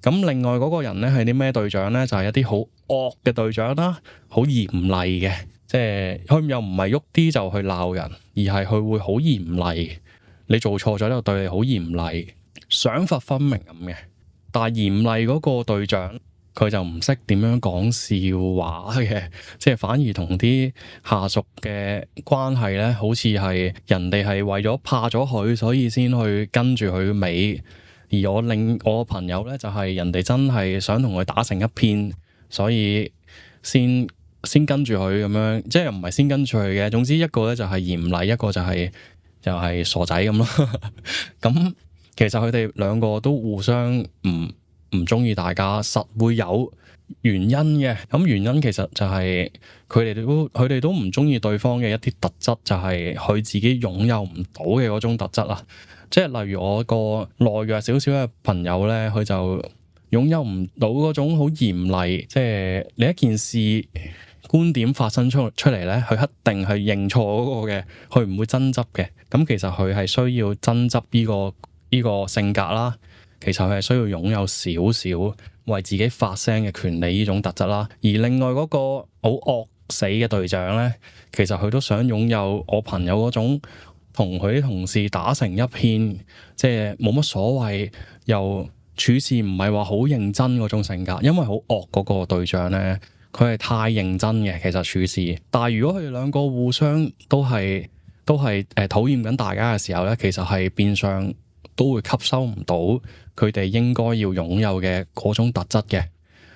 咁另外嗰個人咧係啲咩隊長咧？就係一啲好惡嘅隊長啦，好嚴厲嘅，即係佢又唔係喐啲就去鬧人，而係佢會好嚴厲，你做錯咗就對你好嚴厲，賞罰分明咁嘅。但係嚴厲嗰個隊長佢就唔識點樣講笑話嘅，即係反而同啲下屬嘅關係咧，好似係人哋係為咗怕咗佢，所以先去跟住佢尾。而我朋友咧就係人哋真係想同佢打成一片，所以先跟住佢咁樣，即係又唔係先跟住佢嘅。總之一個咧就係嚴厲，一個就係傻仔咁咯。咁其實佢哋兩個都互相唔中意大家，實會有原因嘅。咁原因其實就係佢哋都唔中意對方嘅一啲特質，就係佢自己擁有唔到嘅嗰種特質啊。即係例如我個懦弱少少嘅朋友咧，佢就擁有唔到嗰種好嚴厲，即係你一件事觀點發生出嚟咧，佢一定係認錯嗰個嘅，佢唔會爭執嘅。咁其實佢係需要爭執呢個性格啦。其實佢係需要擁有少少為自己發聲嘅權利呢種特質啦。而另外嗰個好惡死嘅隊長咧，其實佢都想擁有我朋友嗰種同佢啲同事打成一片，即係冇乜所謂，又處事唔係話好認真嗰種性格。因為好惡嗰個隊長咧，佢係太認真嘅，其實處事。但係如果佢哋兩個互相都係討厭緊大家嘅時候咧，其實係變相都會吸收唔到佢哋應該要擁有嘅嗰種特質嘅。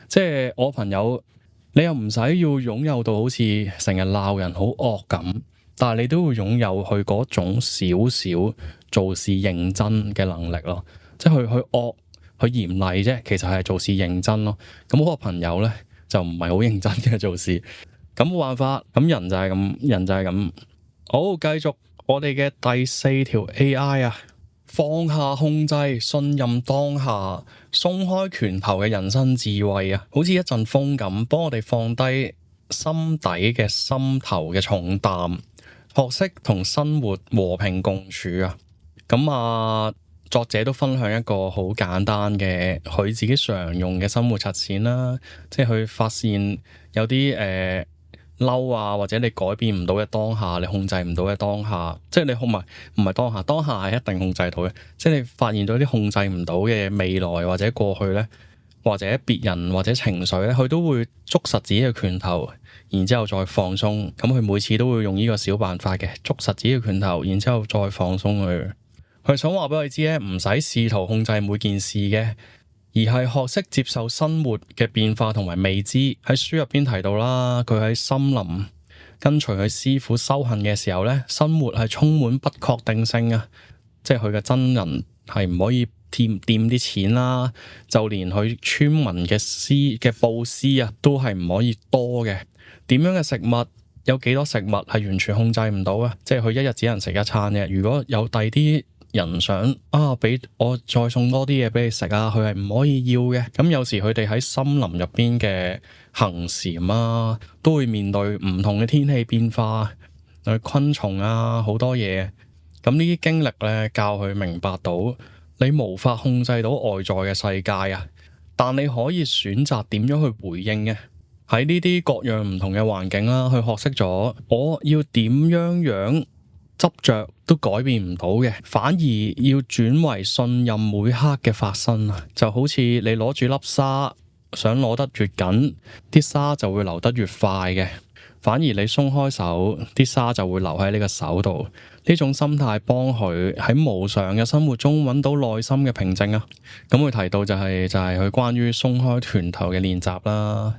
即係我朋友，你又唔使要擁有到好似成日鬧人好惡咁，但係你都會擁有佢嗰種少少做事認真嘅能力咯。即係佢惡佢嚴厲啫，其實係做事認真咯。咁我個朋友咧就唔係好認真嘅做事，咁冇辦法，咁人就係咁。好，繼續我哋嘅第4條 AI 啊，放下控制，信任當下，鬆開拳頭嘅人生智慧啊，好似一陣風咁，幫我哋放低心底嘅心頭嘅重擔，學識同生活和平共處啊。咁啊，作者都分享一個好簡單嘅佢自己常用嘅生活實踐啦，即係佢發現有啲嬲啊，或者你改變唔到嘅當下，你控制唔到嘅當下，即係你唔係當下，當下係一定控制到嘅。即係你發現咗啲控制唔到嘅未來或者過去咧，或者別人或者情緒咧，佢都會捉實自己嘅拳頭，然之後再放鬆。咁佢每次都會用呢個小辦法嘅，捉實自己嘅拳頭，然之後再放鬆佢。佢想話俾我哋知咧，唔使試圖控制每件事嘅，而係學識接受生活嘅變化同埋未知。喺書入邊提到啦，佢喺森林跟隨佢師傅修行嘅時候咧，生活係充滿不確定性啊！即係佢嘅真人係唔可以掂啲錢啦，就連佢村民嘅布施啊，都係唔可以多嘅。點樣嘅食物，有幾多食物係完全控制唔到啊？即係佢一日只能食一餐嘅。如果有第啲人想俾我再送多啲嘢俾你食啊，佢係唔可以要嘅。咁有時佢哋喺森林入邊嘅行禪啊，都會面對唔同嘅天氣變化，昆蟲啊，好多嘢。咁呢啲經歷咧，教佢明白到你無法控制到外在嘅世界啊，但你可以選擇點樣去回應嘅。喺呢啲各樣唔同嘅環境啦，去學識咗我要點樣執着都改變唔到嘅，反而要轉為信任每刻嘅發生啊！就好似你攞住粒沙，想攞得越緊，啲沙就會流得越快嘅；反而你鬆開手，啲沙就會留喺你個手度。呢種心態幫佢喺無常嘅生活中揾到內心嘅平靜啊！咁佢提到就係佢關於鬆開拳頭嘅練習啦。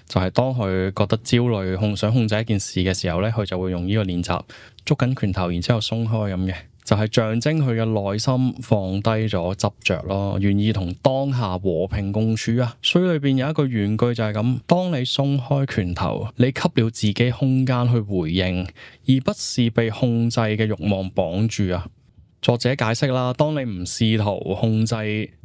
就係當佢覺得焦慮想控制一件事嘅時候咧，佢就會用呢個練習捉緊拳頭，然之後鬆開咁嘅，就係象徵佢嘅內心放低咗執着咯，願意同當下和平共處啊。書裏邊有一句原句就係咁：當你鬆開拳頭，你給了自己空間去回應，而不是被控制嘅慾望綁住啊。作者解釋啦，當你唔試圖控制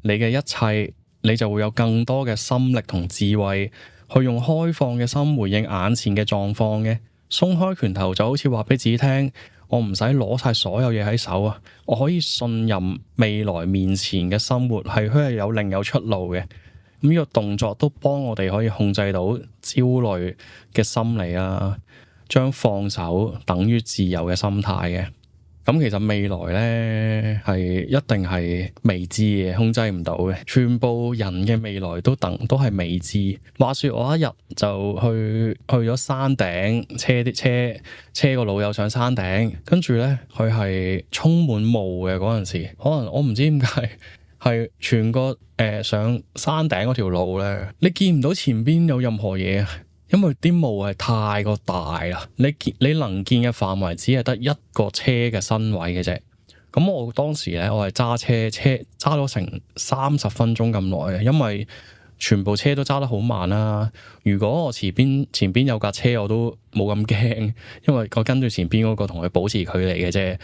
你嘅一切，你就會有更多嘅心力同智慧去用開放嘅心回應眼前嘅狀況嘅。鬆開拳頭就好似話俾自己聽，我唔使攞晒所有嘢喺手啊，我可以信任未來面前嘅生活係有另有出路嘅。咁呢個動作都幫我哋可以控制到焦慮嘅心理啊，將放手等於自由嘅心態嘅。咁其實未來咧係一定係未知嘅，控制唔到嘅。全部人嘅未來都係未知。話說我一日就去咗山頂，車個老友上山頂，跟住咧佢係充滿霧嘅嗰陣時，可能我唔知點解係全個上山頂嗰條路咧，你見唔到前邊有任何嘢。因為啲霧係太過大啦，你能見嘅範圍只係得一個車嘅身位嘅啫。咁我當時咧，我係揸車揸咗成30分鐘咁耐嘅，因為全部車都揸得好慢啦。如果我前邊有架車，我都冇咁驚，因為我跟住前邊嗰個同佢保持距離嘅啫。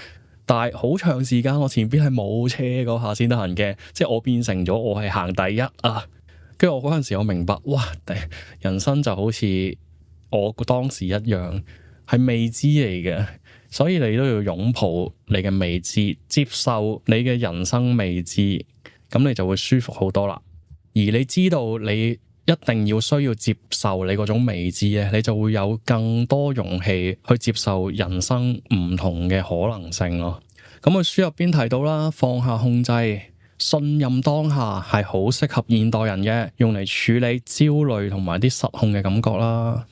但係好長時間我前邊係冇車嗰下先得閒嘅，即係我變成咗我係行第一啊！跟住我嗰陣時，我明白，哇！人生就好似我當時一樣，係未知嚟嘅，所以你都要擁抱你嘅未知，接受你嘅人生未知，咁你就會舒服好多啦。而你知道你一定要需要接受你嗰種未知咧，你就會有更多勇氣去接受人生唔同嘅可能性咯。咁佢書入邊提到啦，放下控制，信任當下係好適合現代人嘅，用嚟處理焦慮同埋啲失控嘅感覺啦。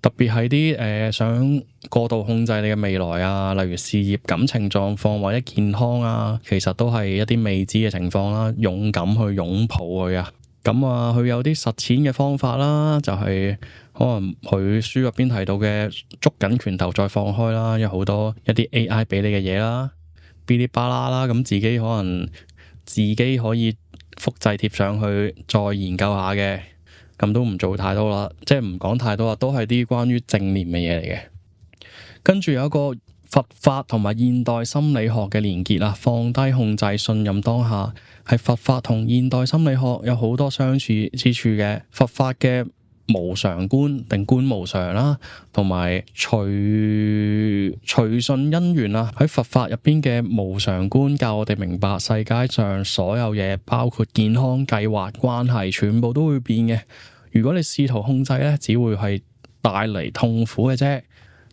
特別係啲想過度控制你嘅未來啊，例如事業、感情狀況或者健康啊，其實都係一啲未知嘅情況啦。勇敢去擁抱佢啊！咁啊，佢有啲實踐嘅方法啦，就係可能佢書入邊提到嘅捉緊拳頭再放開啦，有好多一啲 AI 俾你嘅嘢啦，嗶哩吧啦啦，咁自己可能自己可以複製貼上去，再研究下嘅，咁都唔做太多啦，即係唔講太多啦，都係啲關於正念嘅嘢嚟嘅。跟住有一個佛法同埋現代心理學嘅連結啦，放低控制，信任當下，係佛法同現代心理學有好多相似之處嘅。佛法嘅無常觀定觀無常啦，同埋隨順因緣啦。喺佛法入邊嘅無常觀教我哋明白世界上所有嘢，包括健康、計劃、關係，全部都會變嘅。如果你試圖控制咧，只會係帶嚟痛苦嘅啫。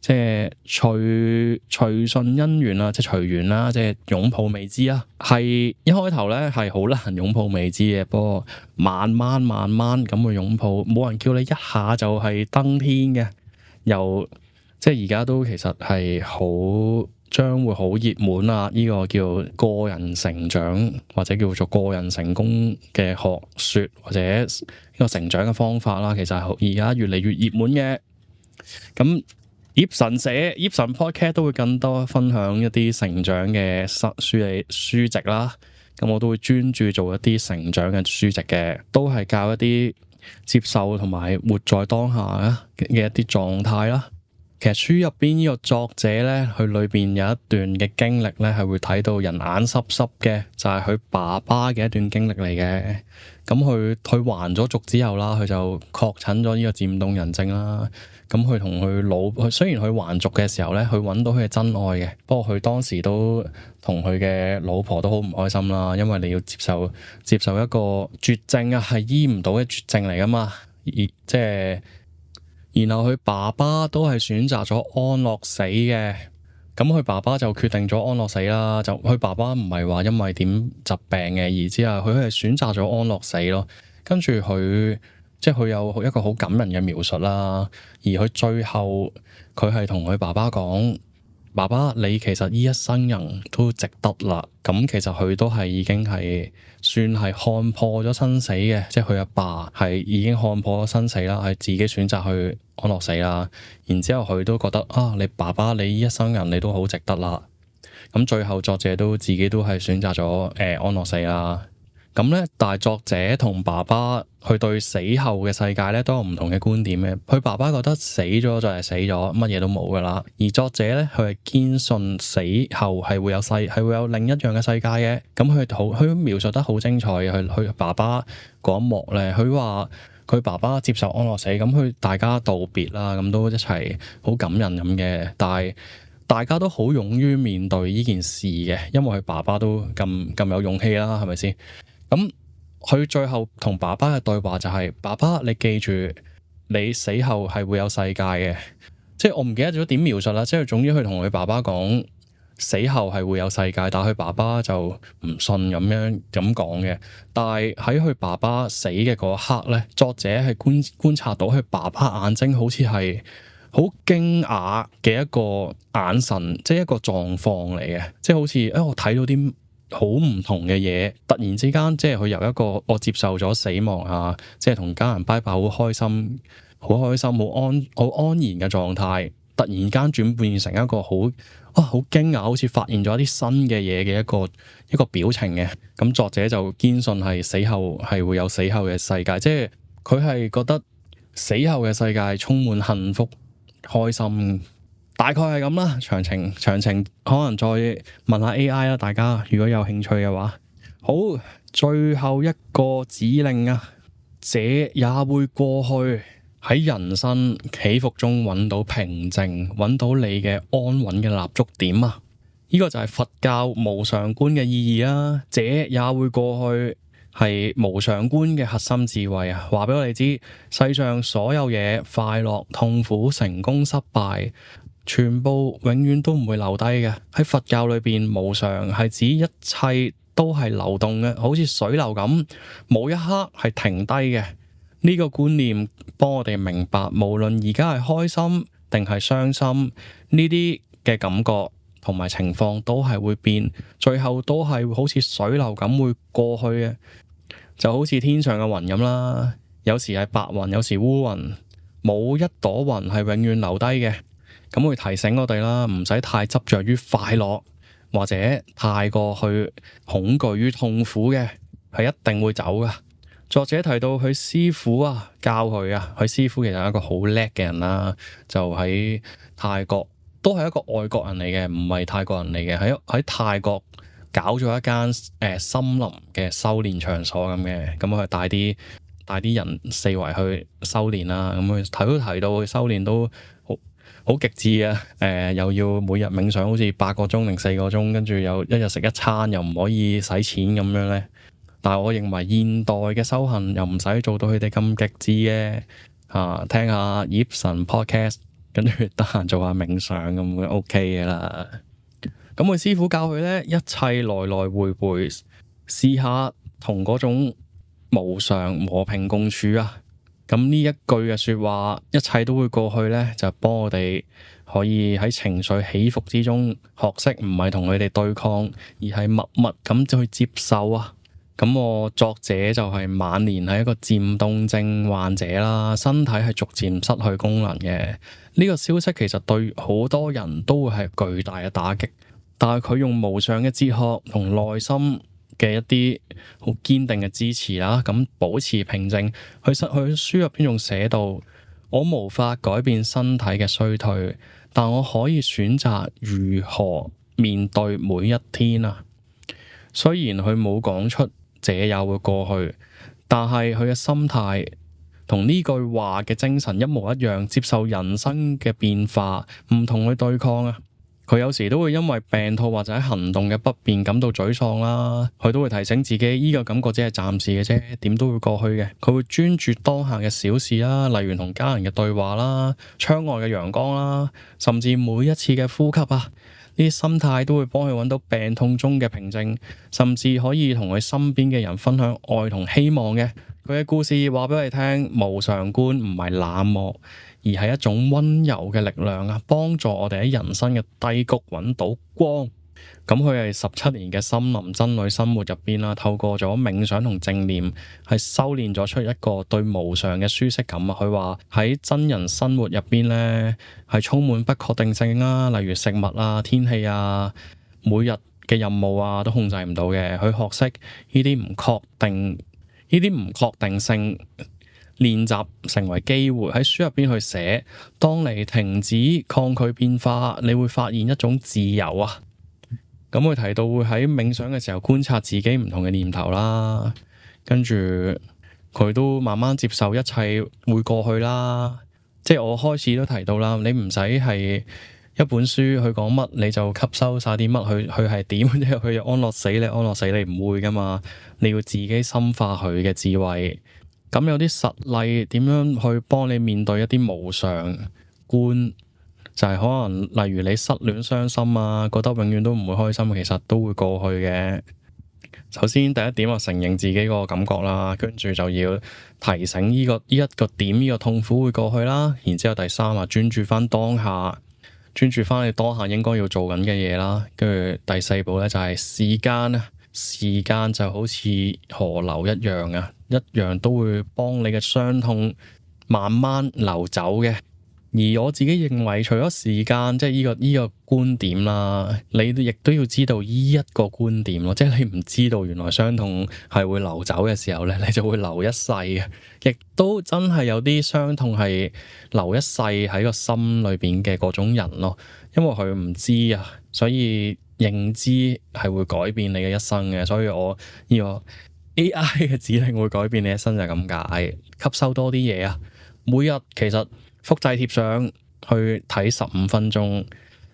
即係隨順因緣啊，即係隨緣啦，即係擁抱未知啊。係一開頭咧係好難擁抱未知嘅，不過慢慢咁去擁抱，冇人叫你一下就係登天嘅。又即係而家都其實係好將會好熱門啊！呢個叫個人成長或者叫做個人成功嘅學說或者呢個成長嘅方法啦，其實係而家越嚟越熱門嘅。咁葉神社、葉神 Podcast 都會更多分享一啲成長嘅書籍啦。咁我都會專注做一啲成長嘅書籍嘅，都係教一啲接受同埋活在當下嘅一啲狀態啦。其實書入邊呢個作者咧，佢裏邊有一段嘅經歷咧，係會睇到人眼濕濕嘅，就係佢爸爸嘅一段經歷嚟嘅。咁佢還咗俗之後啦，佢就確診咗呢個漸凍人症啦。咁佢同佢雖然佢還俗嘅時候咧，佢揾到佢嘅真愛嘅，不過佢當時都同佢嘅老婆都好唔開心啦，因為你要接受一個絕症啊，係醫唔到嘅絕症嚟噶嘛，然後佢爸爸都係選擇咗安樂死嘅，咁佢爸爸就決定咗安樂死啦。就佢爸爸唔係話因為點疾病嘅，而之係佢係選擇咗安樂死咯。跟住佢有一個好感人嘅描述啦，而佢最後佢係同佢爸爸講：爸爸，你其實呢一生人都值得啦。咁其實佢都係已經係算係看破咗生死嘅，即係佢阿爸係已經看破咗生死啦，係自己選擇去安樂死啦。然之後佢都覺得你爸爸你呢一生人你都好值得啦。咁最後作者都自己都係選擇咗安樂死啦。咁咧，但係作者同爸爸佢對死後嘅世界咧都有唔同嘅觀點嘅。佢爸爸覺得死咗就係死咗，乜嘢都冇噶啦。而作者咧，佢係堅信死後係會有另一樣嘅世界嘅。咁佢描述得好精彩嘅。佢爸爸嗰一幕咧，佢話佢爸爸接受安樂死，咁佢大家道別啦，咁都一齊好感人咁嘅。但係大家都好勇於面對呢件事嘅，因為佢爸爸都咁有勇氣啦，係咪先？咁佢最後同爸爸嘅對話就係：爸爸，你記住，你死後係會有世界嘅。即係我唔記得咗點描述啦。即係總之佢同佢爸爸講死後係會有世界，但係佢爸爸就唔信咁講嘅。但係喺佢爸爸死嘅嗰一刻咧，作者係觀察到佢爸爸眼睛好似係好驚訝嘅一個眼神，即係一個狀況嚟嘅，即係好似我睇到啲好唔同嘅嘢，突然之間即係佢由一個我接受咗死亡啊，即係同家人拜拜好開心、好安然嘅狀態，突然間轉變成一個好驚訝，好似發現咗一啲新嘅嘢嘅一個表情嘅。咁作者就堅信係死後係會有死後嘅世界，即係佢係覺得死後嘅世界充滿幸福、開心。大概係咁啦，詳情可能再問下 AI 啦，大家如果有興趣嘅話。好，最後一個指令啊，這也會過去。喺人生起伏中揾到平靜，揾到你嘅安穩嘅立足點啊！呢個就係佛教無常觀嘅意義啦。這也會過去係無常觀嘅核心智慧啊！話俾我哋知，世上所有嘢，快樂、痛苦、成功、失敗，全部永遠都唔會留低嘅。喺佛教裏邊，無常係指一切都係流動嘅，好似水流咁，冇一刻係停低嘅。呢個觀念幫我哋明白，無論而家係開心定係傷心，呢啲嘅感覺同埋情況都係會變，最後都係好似水流咁會過去嘅。就好似天上嘅雲咁啦，有時係白雲，有時烏雲，冇一朵雲係永遠留低嘅。咁會提醒我哋啦，唔使太執着於快樂，或者太過去恐懼於痛苦嘅，係一定會走噶。作者提到佢師傅啊，教佢啊，佢師傅其實係一個好叻嘅人啦，就喺泰國，都係一個外國人嚟嘅，唔係泰國人嚟嘅，喺泰國搞咗一間森林嘅修煉場所咁嘅，咁佢帶啲人四圍去修煉啦，咁佢提到佢修煉都好極致啊！又要每日冥想好似8個鐘定4個鐘，跟住又一日食一餐，又唔可以使錢咁樣咧。但係我認為現代嘅修行又唔使做到佢哋咁極致嘅。聽下葉神 podcast 跟住得閒做下冥想咁就 OK 嘅啦。咁佢師傅教佢咧，一切來來回回，試下同嗰種無常和平共處啊。咁呢一句嘅說話，一切都會過去咧，就幫我哋可以喺情緒起伏之中學識唔係同佢哋對抗，而係默默咁去接受啊。咁我作者就係晚年係一個漸凍症患者啦，身體係逐漸失去功能嘅。呢個消息其實對好多人都會係巨大嘅打擊，但係佢用無上嘅哲學同內心嘅一啲好堅定嘅支持啦，咁保持平靜。佢書入邊仲寫到：我無法改變身體嘅衰退，但我可以選擇如何面對每一天啊。雖然佢冇講出這也會過去，但係佢嘅心態同呢句話嘅精神一模一樣，接受人生嘅變化，唔同去對抗啊。佢有時都會因為病痛或者行動嘅不便感到沮喪啦，佢都會提醒自己呢個感覺只係暫時嘅啫，點都會過去嘅。佢會專注當下嘅小事啦，例如同家人嘅對話啦、窗外嘅陽光啦，甚至每一次嘅呼吸啊，呢啲心態都會幫佢揾到病痛中嘅平靜，甚至可以同佢身邊嘅人分享愛同希望嘅。佢嘅故事話俾我哋聽，無常觀唔係冷漠，而係一種溫柔嘅力量啊，幫助我哋喺人生嘅低谷揾到光。咁佢係17年嘅森林真女生活入邊啦，透過咗冥想同正念，係修煉咗出一個對無常嘅舒適感啊。佢話喺真人生活入邊咧，係充滿不確定性啊，例如食物啊、天氣啊、每日嘅任務啊，都控制唔到嘅。佢學識呢啲唔確定性練習成為機會，喺書入邊去寫，當你停止抗拒變化，你會發現一種自由啊。咁佢提到會喺冥想嘅時候觀察自己唔同嘅念頭啦，跟住佢都慢慢接受一切會過去啦。即係我開始都提到啦，你唔使係一本書去講乜你就吸收晒啲乜，佢係點，即係佢安樂死你唔會噶嘛，你要自己深化佢嘅智慧。咁有啲實例點樣去幫你面對一啲無常觀？就係可能例如你失戀傷心啊，覺得永遠都唔會開心，其實都會過去嘅。首先第一點我承認自己個感覺啦，跟住就要提醒呢一個點，呢個痛苦會過去啦。然之後第三啊，專注翻當下，專注翻你當下應該要做緊嘅嘢啦。跟住第四步咧就係時間啊，時間就好似河流一樣啊，一樣都會幫你嘅傷痛慢慢流走嘅。而我自己認為，除咗時間，即係呢個觀點啦，你亦都要知道呢一個觀點咯。即係你唔知道原來傷痛係會流走嘅時候咧，你就會流一世嘅。亦都真係有啲傷痛係流一世喺個心裏邊嘅嗰種人咯，因為佢唔知啊，所以認知係會改變你嘅一生嘅。所以我呢個 AI 嘅指令會改變你一生就係咁解。吸收多啲嘢啊，每日其實複製貼上去睇15分鐘，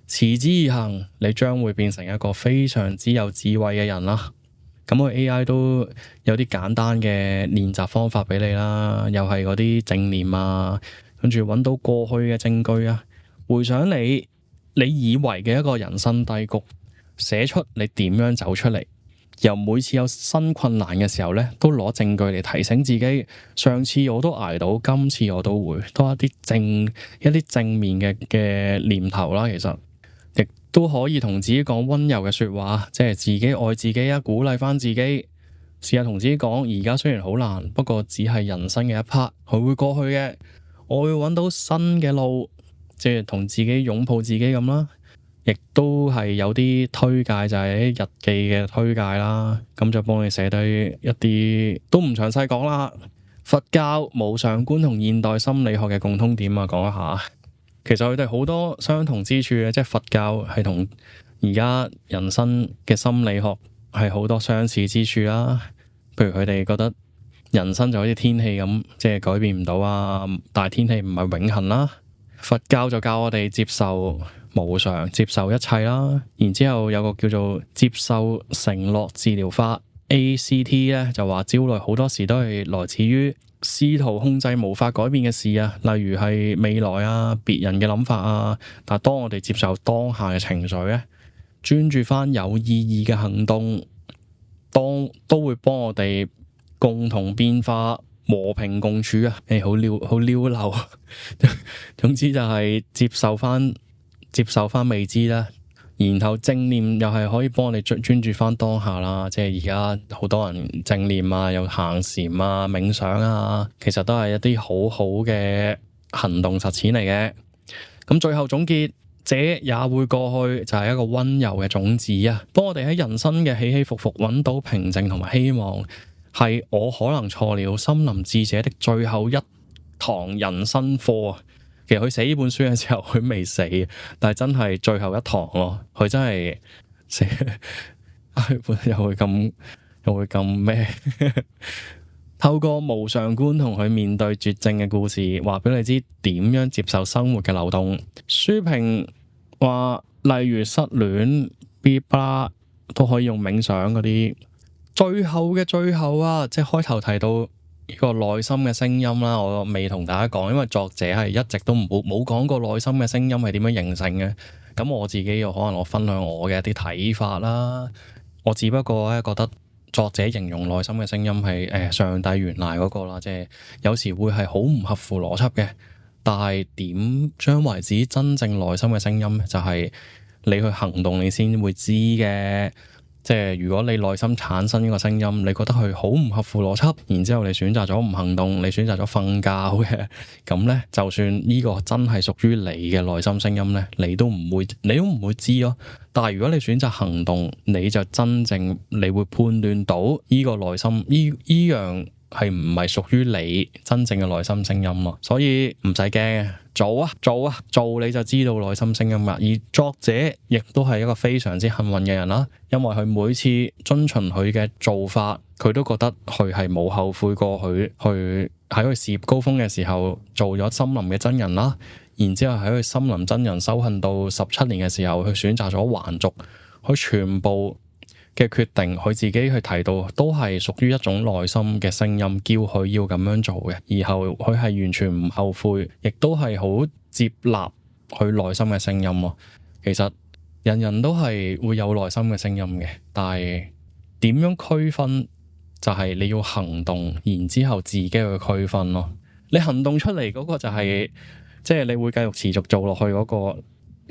持之以恆，你將會變成一個非常之有智慧嘅人啦。咁個 AI 都有啲簡單嘅練習方法俾你啦，又係嗰啲正念啊，跟住揾到過去嘅證據啊，回想你以為嘅一個人生低谷，寫出你點樣走出嚟。由每次有新困難嘅時候咧，都攞證據嚟提醒自己，上次我都捱到，今次我都會多一啲正面嘅念頭啦。其實亦都可以同自己講溫柔嘅說話，即係自己愛自己啊，鼓勵翻自己。試下同自己講，而家雖然好難，不過只係人生嘅一 part，佢會過去嘅。我會揾到新嘅路，即係同自己擁抱自己咁啦。亦都係有啲推介，就係日記嘅推介啦，咁就幫你寫低一啲，都唔詳細講啦。佛教無常觀同現代心理學嘅共通點啊，講一下。其實佢哋好多相同之處嘅，即係佛教係同而家人生嘅心理學係好多相似之處啦。譬如佢哋覺得人生就好似天氣咁，即係改變唔到啊，但係天氣唔係永恆啦。佛教就教我哋接受無常，接受一切啦。然之後有個叫做接受承諾治療法 ACT 咧，就話焦慮好多時都係來自於試圖控制無法改變嘅事啊，例如係未來啊、別人嘅諗法啊。但係當我哋接受當下嘅情緒咧，專注翻有意義嘅行動，都會幫我哋共同變化、和平共處啊。好溜溜總之就係接受翻未知啦。然後正念又係可以幫你專注翻當下啦，即係而家好多人正念啊，有行禪啊、冥想啊，其實都係一啲好好嘅行動實踐嚟嘅。咁最後總結，這也會過去，就係一個溫柔嘅種子啊，幫我哋喺人生嘅起起伏伏揾到平靜同埋希望。係我可能錯了，森林智者的最後一堂人生課啊。其實佢寫呢本書嘅時候佢未死，但係真係最後一堂咯。佢真係寫又會咁咩？透過無常觀同佢面對絕症嘅故事，話俾你知點樣接受生活嘅流動。書評話，例如失戀、B+ 都可以用冥想嗰啲。最後嘅最後啊，即係開頭提到呢個內心嘅聲音啦，我未同大家講，因為作者係一直都冇講過內心嘅聲音係點樣形成嘅。咁我自己又可能我分享我嘅一啲睇法啦。我只不過咧覺得作者形容內心嘅聲音係上帝原來嗰個啦，即係有時會係好唔合乎邏輯嘅。但係點將為止真正內心嘅聲音，就係你去行動你先會知嘅。即係如果你內心產生呢個聲音，你覺得佢好唔合乎邏輯，然之後你選擇咗唔行動，你選擇咗瞓覺嘅，咁呢，就算呢個真係屬於你嘅內心聲音呢，你都唔會知咯。但係如果你選擇行動，你就真正你會判斷到呢個內心呢樣係唔係屬於你真正嘅內心聲音咯。所以唔使驚，做你就知道內心聲音啦。而作者亦都係一個非常之幸運嘅人啦，因為佢每次遵循佢嘅做法，佢都覺得佢係冇後悔過佢去喺佢事業高峰嘅時候做咗森林嘅真人啦。然之後喺佢森林真人修行到17年嘅時候，佢選擇咗還俗，佢全部嘅決定，佢自己去提到都係屬於一種內心嘅聲音，叫佢要咁樣做嘅。然後佢係完全唔後悔，亦都係好接納佢內心嘅聲音咯。其實人人都係會有內心嘅聲音嘅，但係點樣區分就係你要行動，然之後自己去區分咯。你行動出嚟嗰個就係即係你會繼續持續做落去嗰個，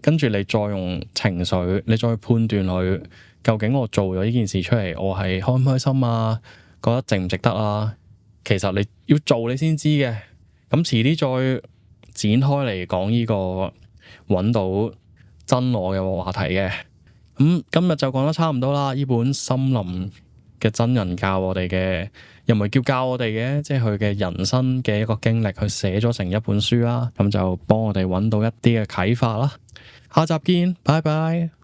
跟住你再用情緒，你再去判斷佢。究竟我做咗呢件事出嚟，我係開唔開心啊？覺得值唔值得啊？其實你要做你先知嘅。咁遲啲再展開嚟講呢個揾到真我嘅話題嘅。咁今日就講得差唔多啦。呢本森林嘅真人教我哋嘅，又唔係叫教我哋嘅，即係佢嘅人生嘅一個經歷，去寫咗成一本書啦。咁就幫我哋揾到一啲嘅啟發啦。下集見，拜拜。